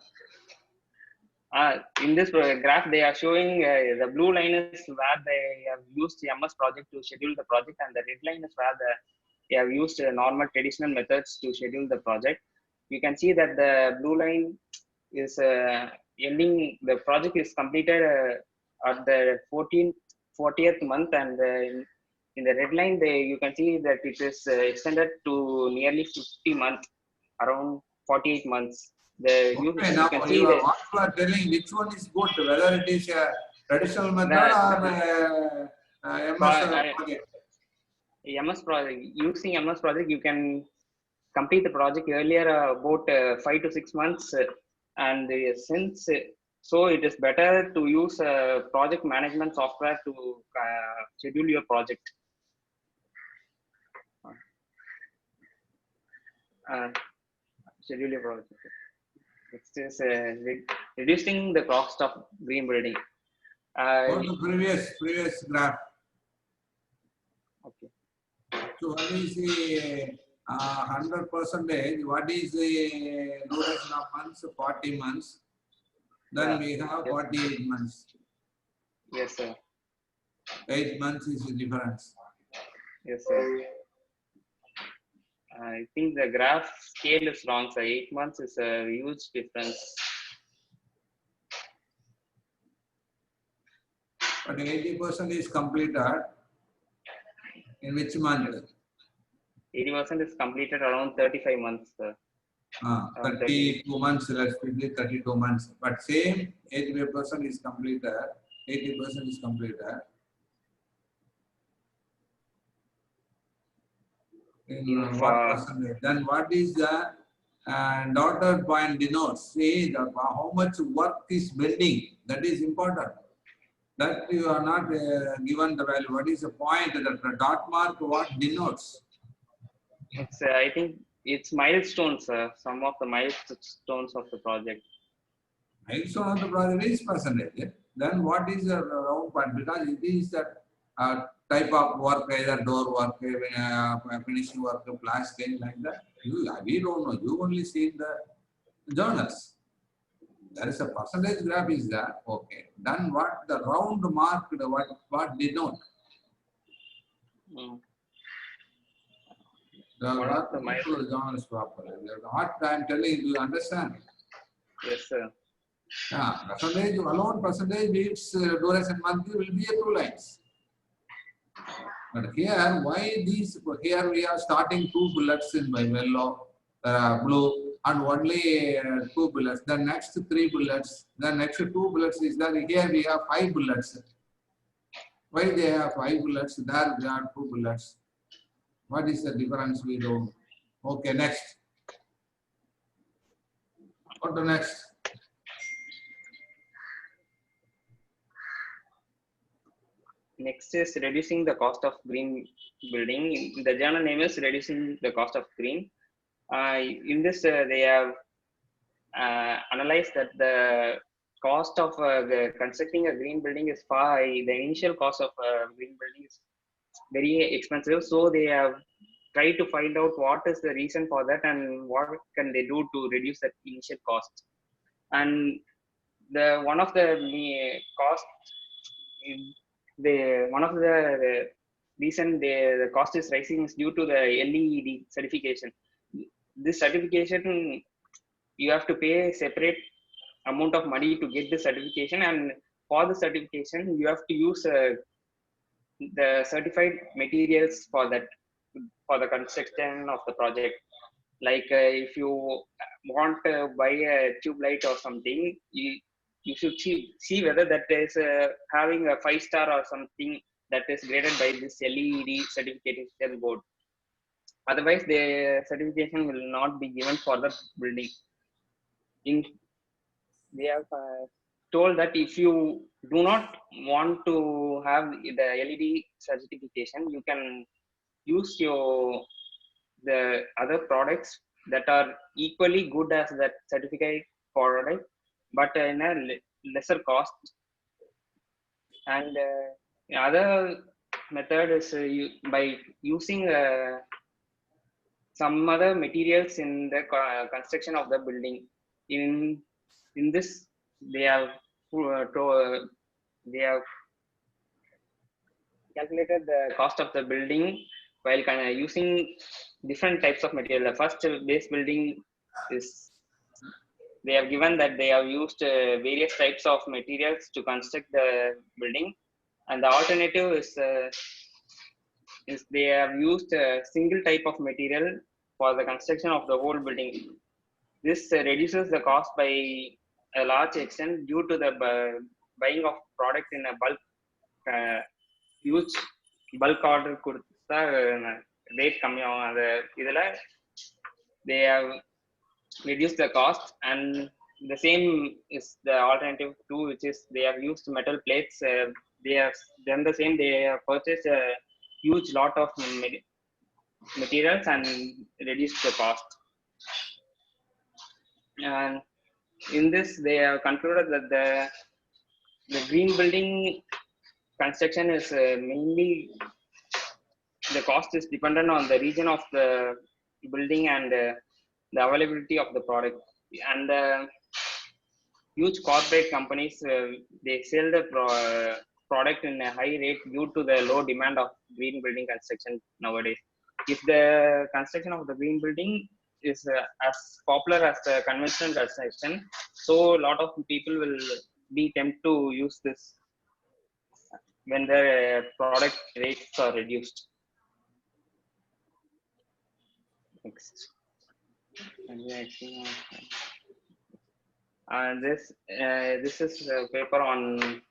Speaker 6: In this graph, they are showing the blue line is where they have used the MS Project to schedule the project, and the red line is where they have used normal traditional methods to schedule the project. You can see that the blue line is ending, the project is completed at the 40th month, and in the red line, you can see that it is extended to nearly 50 months, around 48 months.
Speaker 3: Now what you are telling, which one is good, whether it is a traditional method or
Speaker 6: MS Project. Using MS Project, you can complete the project earlier, about 5 to 6 months And since so it is better to use project management software to schedule your project. Uh, Schedule your project. Next is reducing the cost of green building.
Speaker 3: Go to previous graph.
Speaker 6: Okay.
Speaker 3: So what is the 100%? What is the duration of months? 40 months. Then
Speaker 6: Yeah.
Speaker 3: we have
Speaker 6: Yes.
Speaker 3: 48 months.
Speaker 6: Yes, sir.
Speaker 3: 8 months is the difference.
Speaker 6: Yes, sir. I think the graph scale is wrong, sir. 8 months is a huge difference.
Speaker 3: But 80% is completed. In which month?
Speaker 6: 80% is completed around 35 months, sir.
Speaker 3: 32 months, let's say 32 months. But same 80% is completed. 80% is completed. In what percentage? Then what is the dotted point denotes? See how much work is building. That is important. That you are not given the value. What is the point? The dot mark what denotes?
Speaker 6: It's I think it's milestones, sir. Some of the milestones of the project.
Speaker 3: Milestone of the project is percentage. Then what is the round part? Because it is that type of work, either door work, finishing work, plastering, like that. We don't know. You only see the journals. There is a percentage graph is there. Okay. Then what the round mark, what denote?
Speaker 6: Mm.
Speaker 3: The journals properly. What I am telling you, understand?
Speaker 6: Yes, sir.
Speaker 3: Yeah, percentage alone, percentage means duration monthly will be 2 lines. But here, why these? Here we are starting 2 bullets in by yellow, blue, and only 2 bullets. The next 3 bullets, the next 2 bullets is that here we have 5 bullets. Why they have 5 bullets? There we have 2 bullets. What is the difference? We don't. Okay, next. Go to next.
Speaker 6: Next is reducing the cost of green building. The journal name is reducing the cost of green. In this, they have analyzed that the cost of constructing a green building is far high. The initial cost of a green building is very expensive. So they have tried to find out what is the reason for that and what can they do to reduce that initial cost. And the one of the cost, one of the reason the cost is rising is due to the LEED certification. This certification, you have to pay separate amount of money to get the certification, and for the certification you have to use the certified materials for that, for the construction of the project. Like if you want to buy a tube light or something, you should see whether that is having a 5-star or something that is graded by this LEED certification board. Otherwise, the certification will not be given for the building. They have told that if you do not want to have the LED certification, you can use the other products that are equally good as that certificate product, but in a lesser cost. And the other method is by using some other materials in the construction of the building. In this, they have calculated the cost of the building while using different types of material. The first base building is, they have given that they have used various types of materials to construct the building, and the alternative is they have used a single type of material for the construction of the whole building. This reduces the cost by a large extent due to the buying of product in a bulk, huge bulk order கொடுத்தா rate கம்மியாகும். அது இதில் they have reduced the cost, and the same is the alternative too, which is they have used metal plates. They have done the same. They have purchased a huge lot of materials and reduced the cost. And in this, they have concluded that the green building construction is mainly the cost is dependent on the region of the building and the availability of the product. And huge corporate companies, they sell the product in a high rate due to the low demand of green building construction nowadays. If the construction of the green building is as popular as the conventional construction, so a lot of people will be tempted to use this when the product rates are reduced. Next. This is a paper on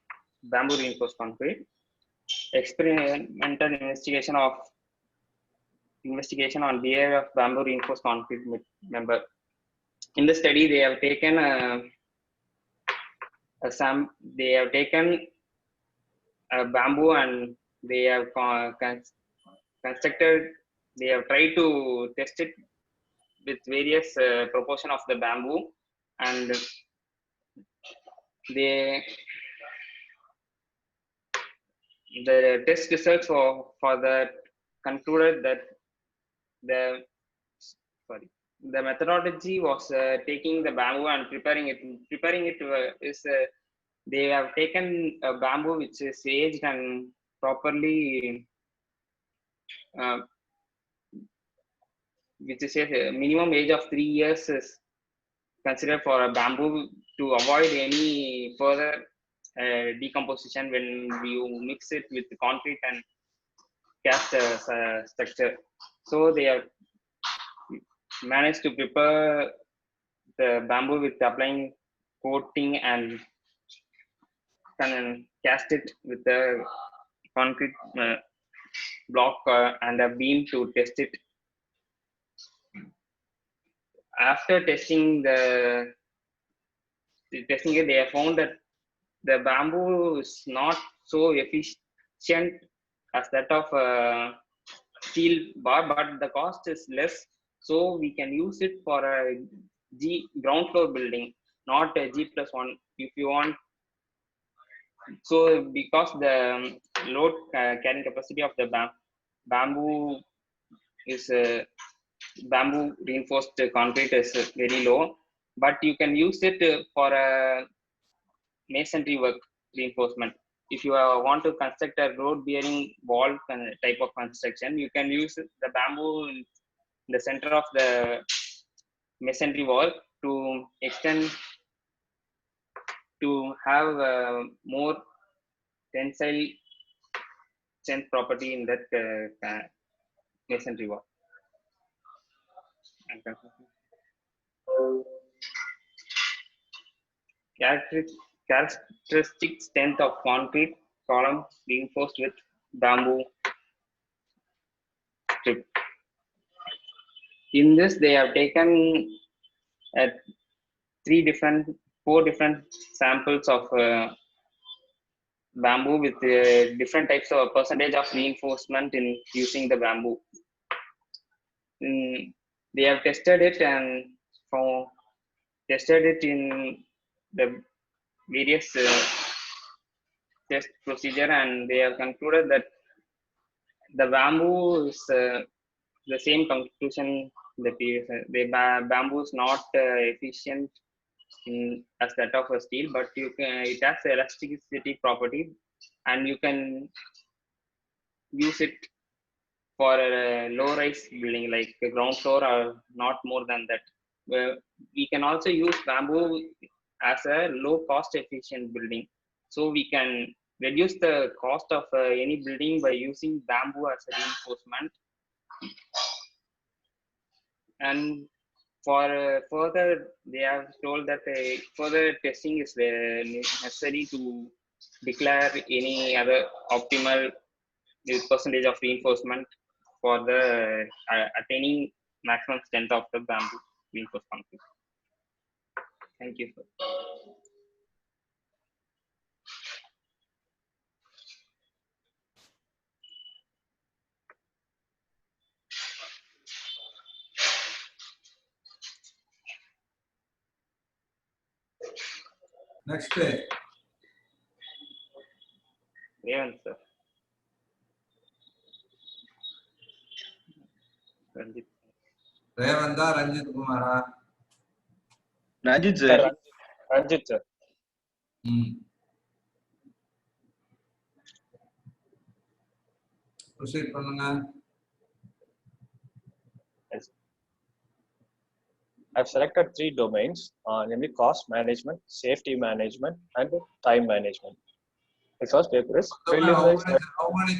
Speaker 6: bamboo reinforced concrete. Experimental investigation on behavior of bamboo reinforced concrete member. In the study, they have taken a bamboo and they have constructed. They have tried to test it with various proportion of the bamboo, and the test results for that concluded that the methodology was taking the bamboo and preparing it. Is they have taken a bamboo which is aged and properly which is a minimum age of 3 years is considered for a bamboo to avoid any further decomposition when you mix it with concrete and cast structure. So they have managed to prepare the bamboo with applying coating and cast it with the concrete block and a beam to test it. After testing it, they have found that the bamboo is not so efficient as that of steel bar, but the cost is less. So we can use it for a ground floor building, not a G+1 if you want. So because the load carrying capacity of the bamboo is bamboo reinforced concrete is very low, but you can use it for a masonry work reinforcement. If you want to construct a road bearing wall type of construction, you can use the bamboo in the center of the masonry wall to extend to have more tensile strength property in that masonry wall. Characteristic strength of concrete column reinforced with bamboo strip. In this, they have taken 4 different samples of bamboo with different types of percentage of reinforcement in using the bamboo. They have tested it and tested it in the various test procedure, and they have concluded that the bamboo is the same conclusion that the bamboo is not efficient as that of a steel, but it has elasticity property, and you can use it for a low-rise building like a ground floor or not more than that. We can also use bamboo as a low-cost efficient building, so we can reduce the cost of any building by using bamboo as a reinforcement. And for further, they have told that further testing is necessary to declare any other optimal percentage of reinforcement for the attaining maximum strength of the bamboo reinforced concrete. Thank you, sir.
Speaker 3: Next,
Speaker 6: Revant, sir. Ranjit.
Speaker 3: Revanda Ranjit Kumara.
Speaker 7: Ranjit
Speaker 8: Sir,
Speaker 7: sir.
Speaker 8: Ranjit, sir.
Speaker 3: Proceed பண்ணுங்க.
Speaker 8: Yes. I've selected 3 domains, namely cost management, safety management, and time management. The first paper is preliminary study.
Speaker 3: How many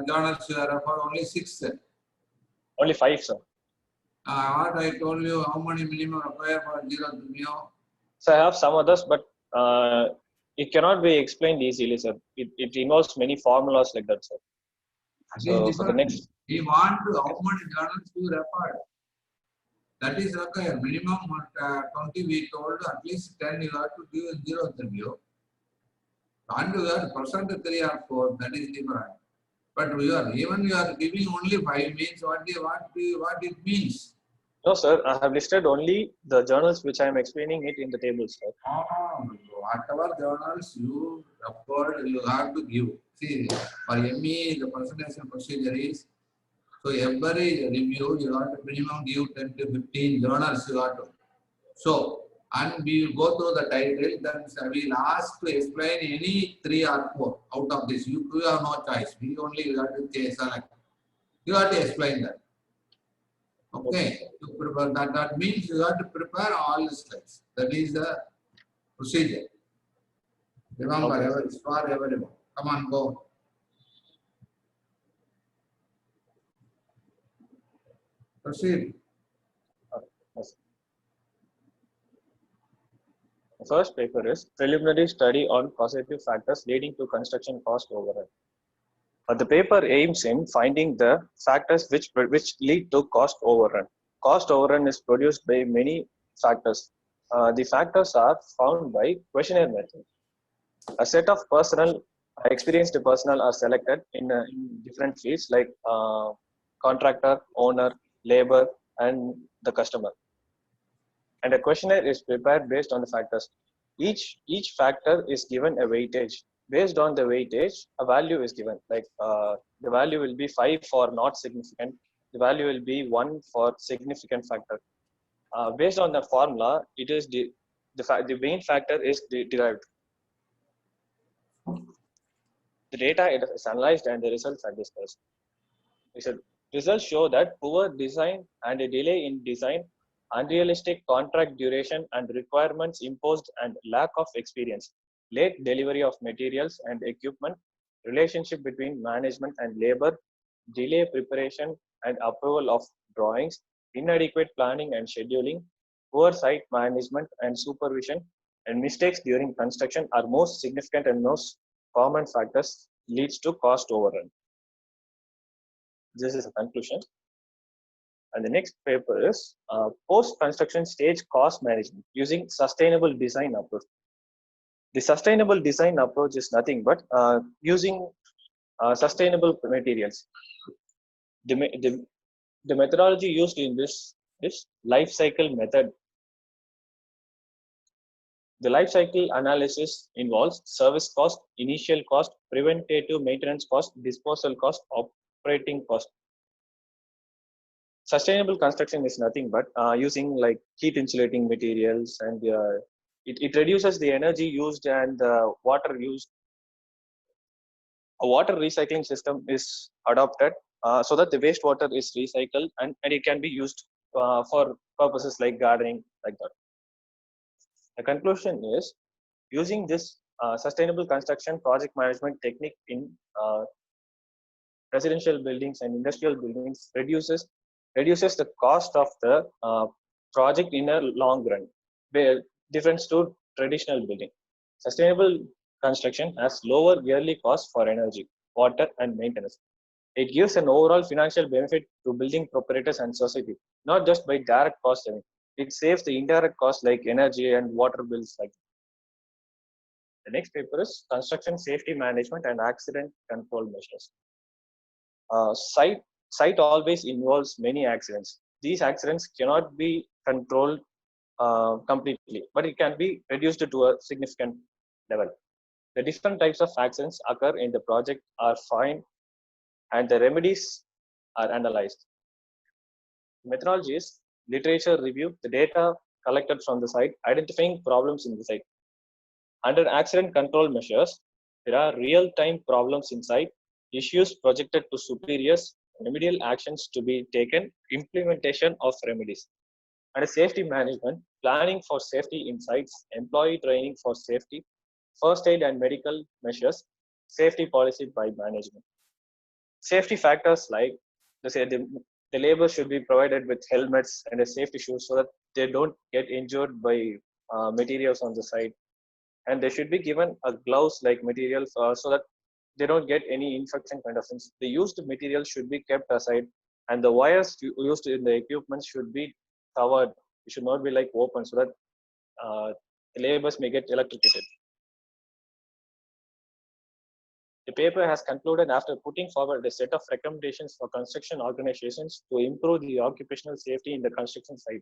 Speaker 3: journals you are for? Only 6.
Speaker 8: Only 5, sir.
Speaker 3: What I told you, how many minimum required for zero to mu?
Speaker 8: So I have some others, but it cannot be explained easily, sir. It involves many formulas like that, sir. So for the next,
Speaker 3: We want to how many journals you refer. That is required. Minimum 20 we told, at least 10 you have to give a zero interview. And you are percent 3 or 4, that is different. But you are giving only 5 means what it means.
Speaker 8: no, sir. I have listed only the journals which I am explaining it in the table, sir.
Speaker 3: Whatever journals you referred, you have to give. See, for ME, the presentation procedure is, so every review, you have to minimum give 10 to 15 journals you have to. So, and we will go through the title, then we will ask to explain any 3 or 4 out of this. You have no choice. We only have to select. You have to explain that. Okay. To prepare that means you have to prepare all the slides. That is the procedure. Remember,
Speaker 8: Okay.
Speaker 3: it's for everyone. Come on, go. Proceed.
Speaker 8: Yes. The first paper is preliminary study on causative factors leading to construction cost overrun. The paper aims in finding the factors which lead to cost overrun. Cost overrun is produced by many factors. The factors are found by questionnaire method. A set of experienced personnel are selected in different fields like contractor, owner, labor, and the customer. And a questionnaire is prepared based on the factors. Each factor is given a weightage. Based on the weightage, a value is given. Like the value will be 5 for not significant. The value will be 1 for significant factor. Based on the formula, it is the main factor is derived. The data is analyzed and the results are discussed. Results show that poor design and a delay in design, unrealistic contract duration and requirements imposed, and lack of experience, late delivery of materials and equipment, relationship between management and labor, delay preparation and approval of drawings, inadequate planning and scheduling, poor site management and supervision, and mistakes during construction are most significant and most common factors leads to cost overrun. This is a conclusion. And the next paper is post-construction stage cost management using sustainable design approach. The sustainable design approach is nothing but using sustainable materials. The methodology used in this is life cycle method. The life cycle analysis involves service cost, initial cost, preventative maintenance cost, disposal cost, operating cost. Sustainable construction is nothing but using like heat insulating materials, and it reduces the energy used and the water used. A water recycling system is adopted so that the wastewater is recycled and it can be used for purposes like gardening, like that. The conclusion is using this sustainable construction project management technique in residential buildings and industrial buildings reduces the cost of the project in a long run, different to traditional building. Sustainable construction has lower yearly costs for energy, water, and maintenance. It gives an overall financial benefit to building proprietors and society, not just by direct cost saving, it saves the indirect costs like energy and water bills. Like the next paper is construction safety management and accident control measures. Site always involves many accidents. These accidents cannot be controlled completely, but it can be reduced to a significant level. The different types of accidents occur in the project are found and the remedies are analyzed. Methodology is literature review, the data collected from the site, identifying problems in the site. Under accident control measures, there are real-time problems in site, issues projected to superiors, remedial actions to be taken, implementation of remedies. Under safety management, planning for safety in sites, employee training for safety, first aid and medical measures, safety policy by management. Safety factors like the labor should be provided with helmets and a safety shoes so that they don't get injured by materials on the site, and they should be given a gloves like materials so that they don't get any infection kind of things. The used material should be kept aside, and the wires used in the equipment should be covered. It should not be like open so that the laborers may get electrocuted. The paper has concluded after putting forward a set of recommendations for construction organizations to improve the occupational safety in the construction site.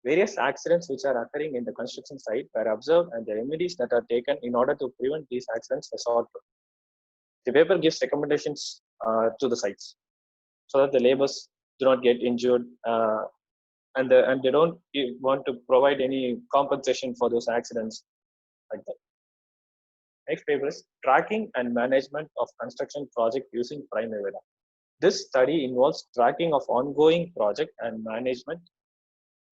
Speaker 8: Various accidents which are occurring in the construction site were observed and the remedies that are taken in order to prevent these accidents were sought. The paper gives recommendations to the sites so that the laborers do not get injured and they don't want to provide any compensation for those accidents like that. Next paper is tracking and management of construction project using Primavera. This study involves tracking of ongoing project and management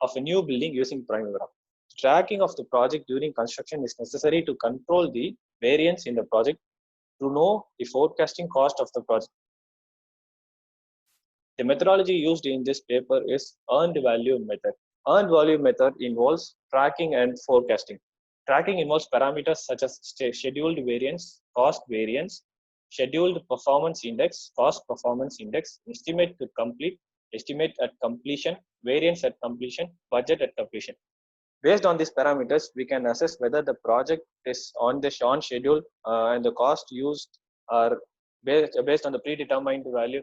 Speaker 8: of a new building using Primavera. Tracking of the project during construction is necessary to control the variance in the project to know the forecasting cost of the project. The methodology used in this paper is earned value method. Earned value method involves tracking and forecasting. Tracking involves parameters such as scheduled variance, cost variance, scheduled performance index, cost performance index, estimate to complete, estimate at completion, variance at completion, budget at completion. Based on these parameters, we can assess whether the project is on schedule and the cost used are based on the predetermined value,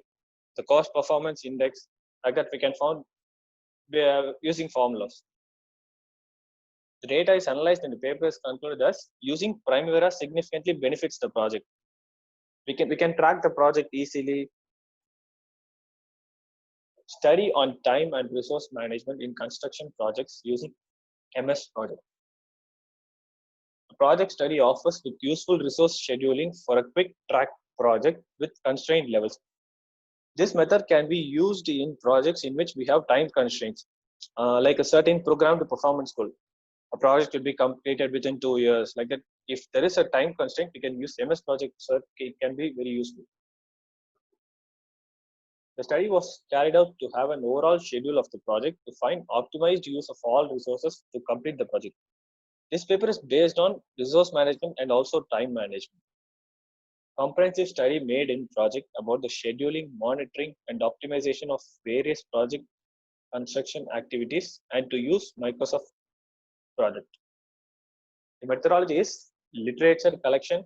Speaker 8: the cost performance index, like that we can find using formulas. The data is analyzed and the paper is concluded as using Primavera significantly benefits the project. We can track the project easily. Study on time and resource management in construction projects using MS Project. The project study offers with useful resource scheduling for a quick track project with constraint levels. This method can be used in projects in which we have time constraints, like a certain programmed performance goal. A project will be completed within 2 years. Like that, if there is a time constraint, we can use MS Project, so it can be very useful. The study was carried out to have an overall schedule of the project to find optimized use of all resources to complete the project. This paper is based on resource management and also time management. Comprehensive study made in project about the scheduling, monitoring, and optimization of various project construction activities and to use Microsoft Project. The methodology is literature collection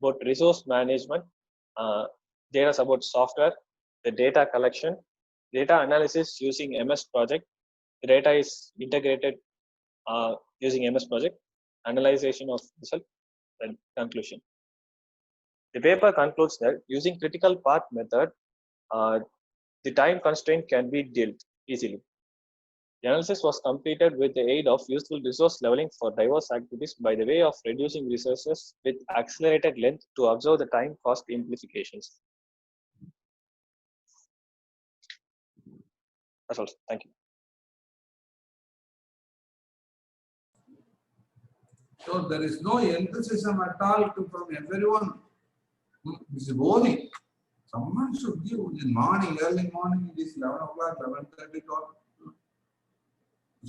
Speaker 8: about resource management, data about software, the data collection, data analysis using MS Project. The data is integrated using MS Project, analyzation of result, and conclusion. The paper concludes that using critical path method, the time constraint can be dealt easily. The analysis was completed with the aid of useful resource leveling for diverse activities by the way of reducing resources with accelerated length to observe the time cost implications. That's all. Thank you.
Speaker 3: So there is no enthusiasm at all from everyone. This is boring. Someone should give in morning, early morning, it is 11 o'clock, 11:30 o'clock.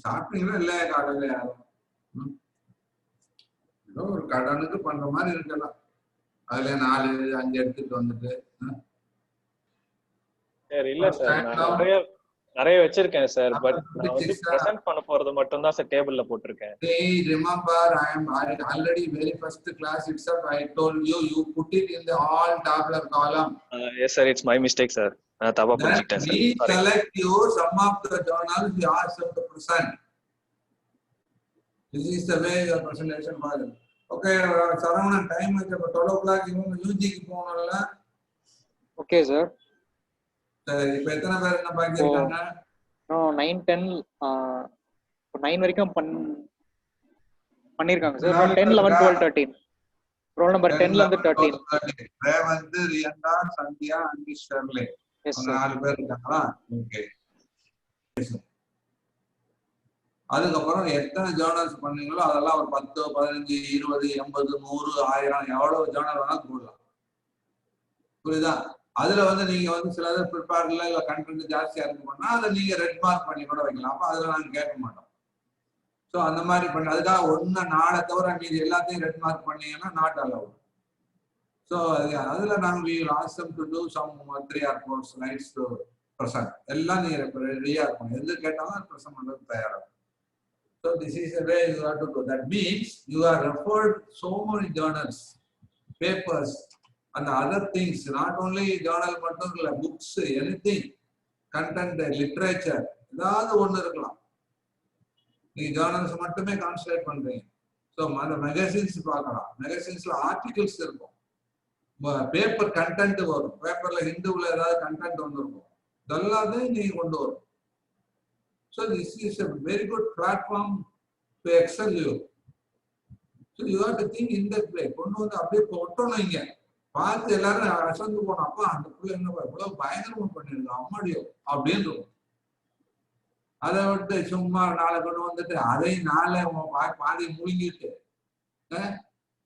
Speaker 3: சாப்பிட்டீங்களா இல்லையா காலையில யாரும் ஏதோ ஒரு கடனுக்கு பண்ற மாதிரி இருக்கலாம். அதுல 4-5 எடுத்துட்டு வந்துட்டு
Speaker 8: இல்ல சார், நிறைய வச்சிருக்கேன் சார், பட் நான் வந்து பிரசன்ட் பண்ண போறது மட்டும் தான் சார் டேபிள்ல போட்டிருக்கேன்.
Speaker 3: Hey, remember, I am already very first class itself. I told you, you put it in the all tabular column.
Speaker 8: Yes sir, it's my mistake sir. நான் தப்பா புரிஞ்சிட்டேன் sir.
Speaker 3: We select you some of the journals, we ask them to present. This is the way your presentation was. Okay, Saravanan, time is about 12 o'clock. You want UG க்கு போகணும்ல?
Speaker 5: Okay sir.
Speaker 3: சரி, இப்போ எத்தனை பேர் என்ன பாக்கி இருக்காங்க?
Speaker 5: 9 10 9 வரைக்கும் பண்ணிருக்காங்க சார். 10 11 12 13 ரோல் நம்பர் 10 ல இருந்து 13
Speaker 3: ரேவந்த், ரியண்டா, சந்தியா அண்ட் ஷர்லே. நாலு பேர் இருக்காங்களா? ஓகே. அதுக்கப்புறம் எத்தனை ஜேர்னல்ஸ் பண்ணீங்களோ அதெல்லாம் ஒரு 10 15 20 80 100 1000 எவ்வளவு ஜேர்னல் வேணாலும் போடலாம். புரியுதா? அதுல வந்து நீங்க வந்து சில ப்ரிப்பேர்ல இல்ல கண்டென்ட் ஜாஸ்தியா இருக்கு பண்ணா அதை நீங்க ரெட் மார்க் பண்ணி கூட வைக்கலாம். அப்ப அதுல நாங்க கேட்க மாட்டோம். ஸோ அந்த மாதிரி பண்ண அதுக்காக ஒன்னு நாளை தவிர மீது எல்லாத்தையும் ரெட் மார்க் பண்ணீங்கன்னா நாட் அலவுட். ஸோ அதுல நாங்க ask them to do some 3 or 4 slides to present. எல்லாம் நீங்க ரெடியா இருக்கணும். எது கேட்டாலும் ப்ரெசென்ட் பண்றது தயாரா இருக்கும். So this is the way you have to do. That means you are referred so many journals, papers, and other things. Not only journal, but books, anything, content, literature. ஏதாவது ஒன்று இருக்கலாம். நீ ஜேர்னல்ஸ் மட்டுமே concentrate பண்றீங்க. So அந்த magazines பார்க்கலாம். மெகசின்ஸ்ல articles இருக்கும், paper content வரும். பேப்பர்ல ஹிந்துவில் ஏதாவது கண்டென்ட் ஒன்று இருக்கும். இதெல்லாத்தையும் நீங்க கொண்டு வரும். So this is a very good platform to excel you. So you have to think in that way. கொண்டு வந்து அப்படியே ஒட்டணும். இங்க பார்த்து எல்லாரும் அசந்து போனோம். அப்பா அந்த பிள்ளை என்ன இவ்வளவு பயங்கரமா பண்ணிருக்கோம் அம்மாடியோ அப்படின்னு இருக்கும். அதை விட்டு சும்மா நாளை கொண்டு வந்துட்டு அதையும் நாளை பாதி முழுங்கிட்டு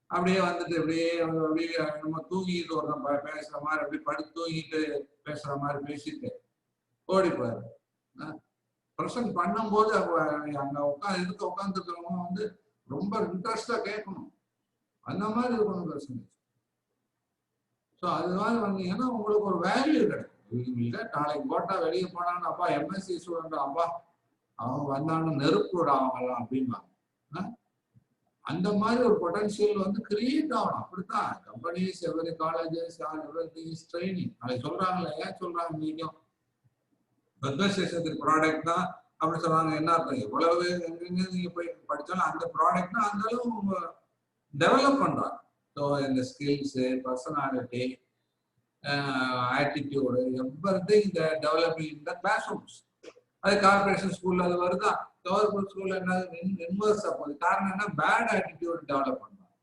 Speaker 3: அப்படியே வந்துட்டு அப்படியே நம்ம தூங்கிட்டு ஒரு பேசுற மாதிரி அப்படியே படுத்து தூங்கிட்டு பேசுற மாதிரி பேசிட்டு ஓடிப்பாரு. ப்ரெசன்ட் பண்ணும்போது அங்க உட்காந்துருக்கிறவங்க வந்து ரொம்ப இன்ட்ரெஸ்டா கேட்கணும். அந்த மாதிரி இருக்கணும் ப்ரெசன்டேஷன். ஸோ அது மாதிரி வந்தீங்கன்னா உங்களுக்கு ஒரு வேல்யூ கிடைக்கும். நாளைக்கு போட்டா வெளியே போனான்னு அப்பா எம்எஸ்சி ஸ்டூடெண்ட் அப்பா அவங்க வந்தான்னு நெருப்பு விடாமலாம் அப்படின்பாங்க. அந்த மாதிரி ஒரு பொட்டன்ஷியல் வந்து கிரியேட் ஆகணும். அப்படித்தான் கம்பெனிஸ், எவரி காலேஜஸ், ட்ரைனிங். அதை சொல்றாங்களே, ஏன் சொல்றாங்க? நீங்க பத்மசேஷத்துக்கு ப்ராடக்ட் தான் அப்படி சொல்றாங்க. என்ன அர்த்தம்? எவ்வளவு எங்க நீங்க போய் படிச்சாலும் அந்த ப்ராடக்ட் தான் அந்த அளவு டெவலப் பண்றாங்க. ஸோ இந்த skills, personality, attitude, everything developing in the classrooms. அது கார்பரேஷன் ஸ்கூல்ல அது வருதா? கவர்மெண்ட் ஸ்கூல்ல என்ன இன்வெர்ஸா போகுது. காரணம் என்ன? பேட் ஆட்டிடியூட் டெவலப் பண்றாங்க.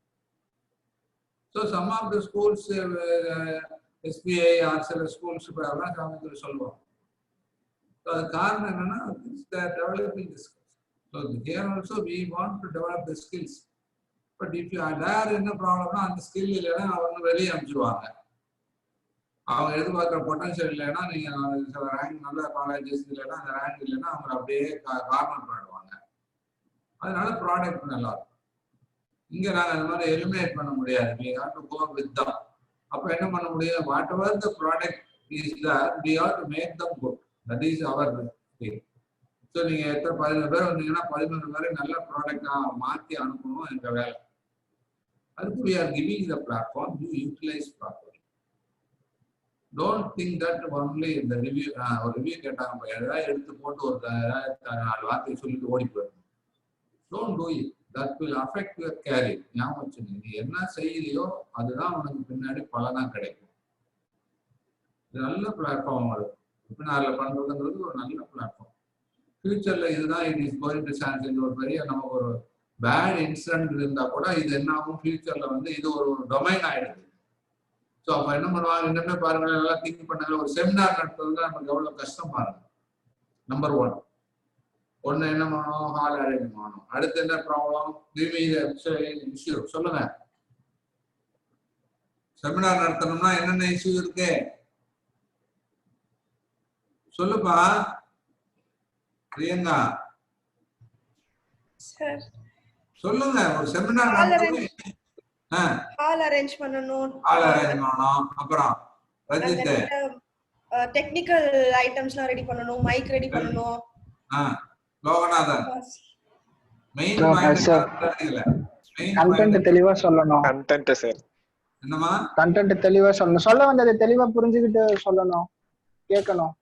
Speaker 3: So some of the schools, SBI or சில ஸ்கூல்ஸ் எல்லாம் சமயத்தில் சொல்லுவாங்க. அது காரணம் என்னன்னா developing the skills. So here also we want to develop the skills. But if you வேற என்ன ப்ராப்ளம்னா அந்த ஸ்கில் இல்லைன்னா அவங்க வெளியே அனுப்பிச்சிடுவாங்க. அவங்க எதிர்பார்க்குற பொட்டன்ஷியல் இல்லைன்னா நீங்க சில ரேங்க் நல்ல காலேஜஸ் இல்லைன்னா அந்த ரேங்க் இல்லைன்னா அவங்க அப்படியே கார்னர் பண்ணிடுவாங்க. அதனால ப்ராடக்ட் நல்லா இருக்கும். இங்க நாங்கள் அந்த மாதிரி எலிமினேட் பண்ண முடியாது. we have to go with them. அப்போ என்ன பண்ண முடியும்? whatever the product is there, we have to make them good. That is our thing. So நீங்க எத்தனை 11 பேர் வந்தீங்கன்னா 11 பேரை நல்ல ப்ராடக்டா மாற்றி அனுப்பணும் எங்க வேலை. அதுக்கு we are giving the platform, you utilize properly. Don't think that only the review ஒரு ரிவ்யூ கேட்டாங்க ஏதாவது எடுத்து போட்டு ஒரு 4 வார்த்தையை சொல்லிட்டு ஓடி போயிடும். Don't do it. That will affect your career. ஞாபகம் வச்சுங்க, நீ என்ன செய்யலையோ அதுதான் உனக்கு பின்னாடி பலனா கிடைக்கும். இது நல்ல பிளாட்ஃபார்ம். வெபினார்ல பண்றதுங்கிறது ஒரு நல்ல பிளாட்ஃபார்ம். ஃபியூச்சர்ல இதுதான் it is going to chance. இது ஒரு பெரிய நமக்கு ஒரு பேட் இன்சிடென்ட் இருந்தா கூட இது என்ன ஆகும்? ஃபியூச்சர்ல வந்து இது ஒரு டொமைன் ஆயிடுது. ஸோ அப்போ என்ன பண்ணுவாங்க? இன்னுமே பாருங்க, நல்லா திங்க் பண்ணாங்க. ஒரு செமினார் நடத்துறதுல நமக்கு எவ்வளவு கஷ்டம் பாருங்க. நம்பர் 1 என்ன பண்ணணும்? ஹால் அரேஞ்ச் பண்ணணும். அடுத்து என்ன ப்ராப்ளம்? இஷ்யூ சொல்லுங்க. செமினார் நடத்தணும்னா என்னென்ன இஷ்யூ இருக்கு சொல்லுப்பா பிரியங்கா. சொல்லுங்க. ஒரு செமினார்
Speaker 9: ஹால் அரேஞ்ச் பண்ணனும்.
Speaker 3: ஹால் அரேஞ்ச் பண்ணனும். அப்புறம் ரஞ்சித்
Speaker 9: டெக்னிக்கல் ஐட்டம்ஸ்லாம் ரெடி பண்ணனும், மைக் ரெடி பண்ணனும்.
Speaker 3: லோகநாதன் மெயின்
Speaker 10: கண்டென்ட் தெளிவா சொல்லணும்.
Speaker 8: கண்டென்ட் சார்
Speaker 3: என்னமா
Speaker 10: கண்டென்ட் தெளிவா சொல்லணும். சொல்ல வந்ததை தெளிவா புரிஞ்சுக்கிட்டு சொல்லணும், கேட்கணும்.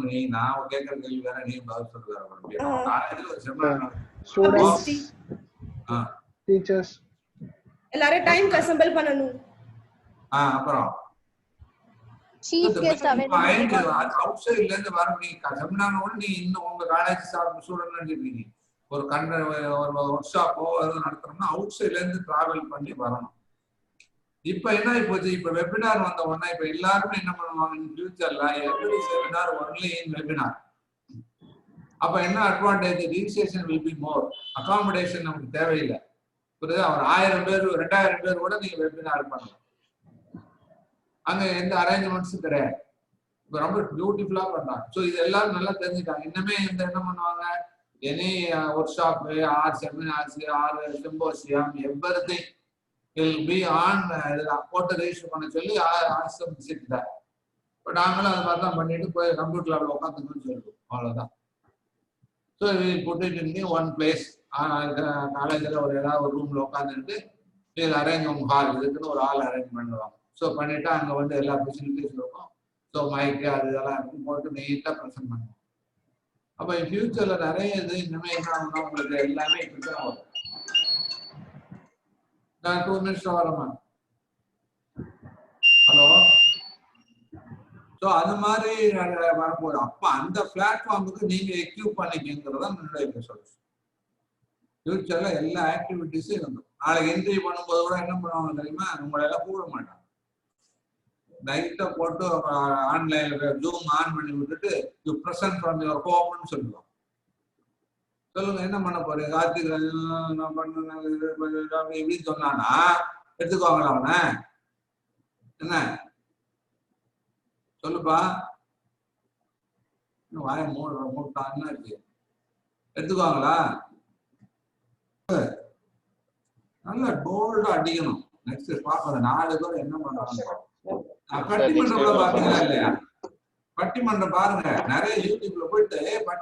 Speaker 3: நீ நான் கேட்கற கேள்வி வேற, நீ பதில் சொல்ற வேற. காலேஜ்ல ஒரு செமினார்
Speaker 10: ஸ்டூடண்ட்ஸ், டீச்சர்ஸ்
Speaker 9: எல்லாரும் டைம் அசெம்பிள் பண்ணனும்.
Speaker 3: அப்புறம்
Speaker 2: சீஃப் கெஸ்ட் அவைலபிள்
Speaker 3: அவுட் சைடுல இருந்து வர நீ செமினாரோட நீ இன்னும் உங்க காலேஜ் ஸ்டூடெண்ட் நினைக்கிறீங்க ஒரு ஒரு ஒர்க் ஷாப்போ எதுவும் நடத்துறோம்னா அவுட் சைட்ல இருந்து டிராவல் பண்ணி வரணும். இப்ப என்ன போச்சு, இப்ப வெபினார் வந்த உடனே இப்ப எல்லாருமே என்ன பண்ணுவாங்க ஃபியூச்சர்ல every seminar only in webinar. அப்ப என்ன advantage, registration will be more, accommodation நமக்கு தேவையில்லை. புரியுதா? ஒரு 1000 பேர் 2000 பேர் கூட நீங்க வெபினார் பண்ணலாம். அங்க எந்த அரேஞ்ச்மெண்ட்ஸும் கிடையாது. இப்ப ரொம்ப பியூட்டிஃபுல்லா பண்றாங்க. ஸோ இது எல்லாரும் நல்லா தெரிஞ்சுட்டாங்க. இன்னுமே இந்த என்ன பண்ணுவாங்க, any workshop or seminars or symposium everything will be on போட்டு ரெஜிஸ்டர் பண்ண சொல்லி ஆசம் விசிட். இப்போ நாங்களும் அதை மாதிரி தான் பண்ணிட்டு போய் கம்ப்யூட்டர் லேப்ல உட்காந்துக்கணும்னு சொல்லுவோம், அவ்வளோதான். So put it in one place. காலேஜில் ஒரு ஏதாவது ஒரு ரூம்ல உட்காந்துட்டு இது அரேஞ்ச் ஹால் இதுக்குன்னு ஒரு ஆள் அரேஞ்ச் பண்ணுவாங்க. ஸோ பண்ணிட்டு அங்கே வந்து எல்லா ஃபெசிலிட்டிஸும் இருக்கும். ஸோ மைக்கு அது இதெல்லாம் இருக்கும், போட்டு நீட்டாக ப்ரெசென்ட் பண்ணுவோம். அப்போ ஃபியூச்சர்ல நிறைய இது இனிமேல் என்ன ஆகுனா உங்களுக்கு எல்லாமே இப்படி தான் வரும். நான் 2 minutes வரமா? ஹலோ. ஸோ அது மாதிரி வரும்போது அப்போ அந்த பிளாட்ஃபார்முக்கு நீங்க எக்யூப் பண்ணிக்கிறதா என்னுடைய சொல்லுங்க. ஃபியூச்சர்ல எல்லா ஆக்டிவிட்டிஸும் இருந்தோம். நாளைக்கு என்ட்ரி பண்ணும்போது கூட என்ன பண்ணுவாங்க தெரியுமா, உங்களை எல்லாம் கூப்பிட மாட்டாங்க. லைட்டா போட்டு ஆன்லைன்ல ஜூம் ஆன் பண்ணி விட்டுட்டு யூ பிரசன்ட் ஃப்ரம் யுவர் ஹோம்னு சொல்லுவாங்க. சொல்லுங்க என்ன பண்ண போறீங்க, கார்த்திக் நான் பண்ண இப்படின்னு சொன்னானா எடுத்துக்குவாங்களா அவனை? என்ன சொல்லுப்பா, இன்னும் வாய மூட்டான்னு இருக்கு, எடுத்துக்குவாங்களா? நல்லா போல்டா அடிக்கணும். நெக்ஸ்ட் பாப்போம் 4 பேர் என்ன பண்றாங்க. பட்டிமன்றம் கூட பாத்தீங்களா இல்லையா? பட்டிமன்றம் பாருங்க, நிறைய யூடியூப்ல போயிட்டு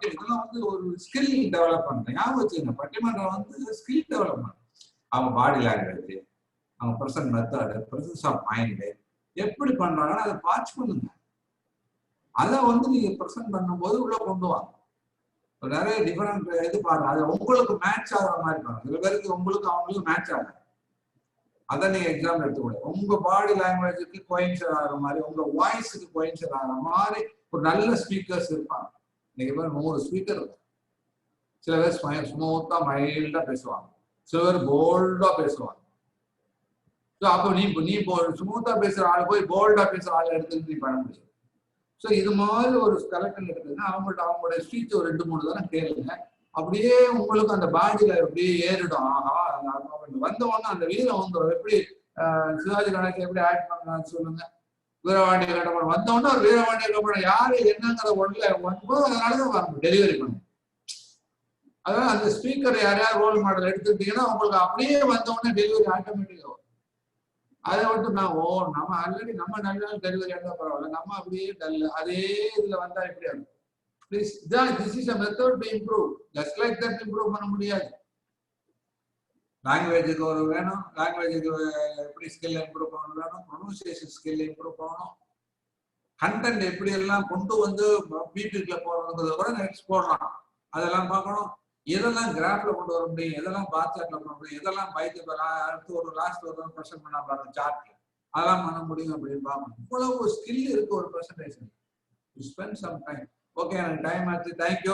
Speaker 3: இதெல்லாம் வந்து ஒரு ஸ்கில் டெவலப் பண்றேன். ஞாபகம் வச்சுங்க, பட்டிமன்றம் வந்து ஸ்கில் டெவலப்மெண்ட். அவங்க பாடி லாங்குவேஜ், அவங்க present method, presence of mind எப்படி பண்றாங்கன்னா அதை வாட்ச் பண்ணுங்க. அதை வந்து நீங்க ப்ரெசென்ட் பண்ணும்போது உள்ள கொண்டு வாங்க. நிறைய டிஃபரெண்ட் இது பாருங்க, அது உங்களுக்கு மேட்ச் ஆகிற மாதிரி பாருங்க. சில பேருக்கு உங்களுக்கு அவங்களுக்கு மேட்ச் ஆகும், அதை நீங்க எக்ஸாம்பிள் எடுத்துக்கூடாது. உங்க பாடி லாங்குவேஜுக்கு கோயின்சர் ஆகிற மாதிரி, உங்க வாய்ஸுக்கு கோயின்சர் ஆகிற மாதிரி ஒரு நல்ல ஸ்பீக்கர்ஸ் இருப்பாங்க. நீங்க பேர் 100 ஸ்பீக்கர் இருக்கும். சில பேர் ஸ்மூத்தா மைல்டா பேசுவாங்க, சில பேர் போல்டா பேசுவாங்க. ஸோ அப்போ நீ ஸ்மூத்தா பேசுற ஆள் போய் போல்டா பேசுற ஆள் எடுத்துட்டு நீ பண்ண முடியும். ஸோ இது மாதிரி ஒரு கலெக்ஷன் எடுத்துன்னா அவங்களோட ஸ்பீச் ஒரு 2-3 தடவை கேளுங்க. அப்படியே உங்களுக்கு அந்த பாடியில அப்படியே ஏறிடும். ஆஹா, வந்த உடனே அந்த வீரம் வந்துடும். எப்படி சிவாஜி கணக்கு எப்படி ஆக்ட் பண்ணான்னு சொல்லுங்க. வீரவாண்டிய கட்டப்படம் வந்த உடனே ஒரு வீரவாண்டிய கட்டப்படம் யாரு என்னங்கிற ஒன்றுல வரும்போது அதனாலதான் வரணும் டெலிவரி பண்ணும். அதாவது அந்த ஸ்பீக்கர் யாரையாவது ரோல் மாடல் எடுத்துக்கிட்டீங்கன்னா உங்களுக்கு அப்படியே வந்த உடனே டெலிவரி ஆட்டோமேட்டிக்கா வரும். அதை விட்டு நம்ம ஆல்ரெடி நம்ம நல்ல டெலிவரி ஆட்டா பரவாயில்ல, நம்ம அப்படியே அதே இதுல வந்தா எப்படி இருக்கும்? This is a method to improve. Just like that improve பண்ண முடியாது. லாங்குவேஜுக்கு ஒரு வேணும், லாங்குவேஜுக்கு எப்படி ஸ்கில் இம்ப்ரூவ் பண்ணணும் வேணும், ப்ரொனன்சியேஷன் ஸ்கில் இம்ப்ரூவ் பண்ணணும், கண்டென்ட் எப்படி எல்லாம் கொண்டு வந்து பிபிடில போறதுங்கிறத கூட நெக்ஸ்ட் போடலாம். அதெல்லாம் பார்க்கணும். எதெல்லாம் கிராஃப்ல கொண்டு வர முடியும், எதெல்லாம் பார் சார்ட்ல பண்ண முடியும், எதெல்லாம் அடுத்து ஒரு லாஸ்ட் ஒரு ப்ரெசென்ட் பண்ண பாருங்க சார்ட்ல, அதெல்லாம் பண்ண முடியும் அப்படின்னு பார்க்கணும். இவ்வளவு ஸ்கில் இருக்கு ஒரு presentation. You spend some time. Okay, எனக்கு டைம் ஆச்சு. தேங்க்யூ.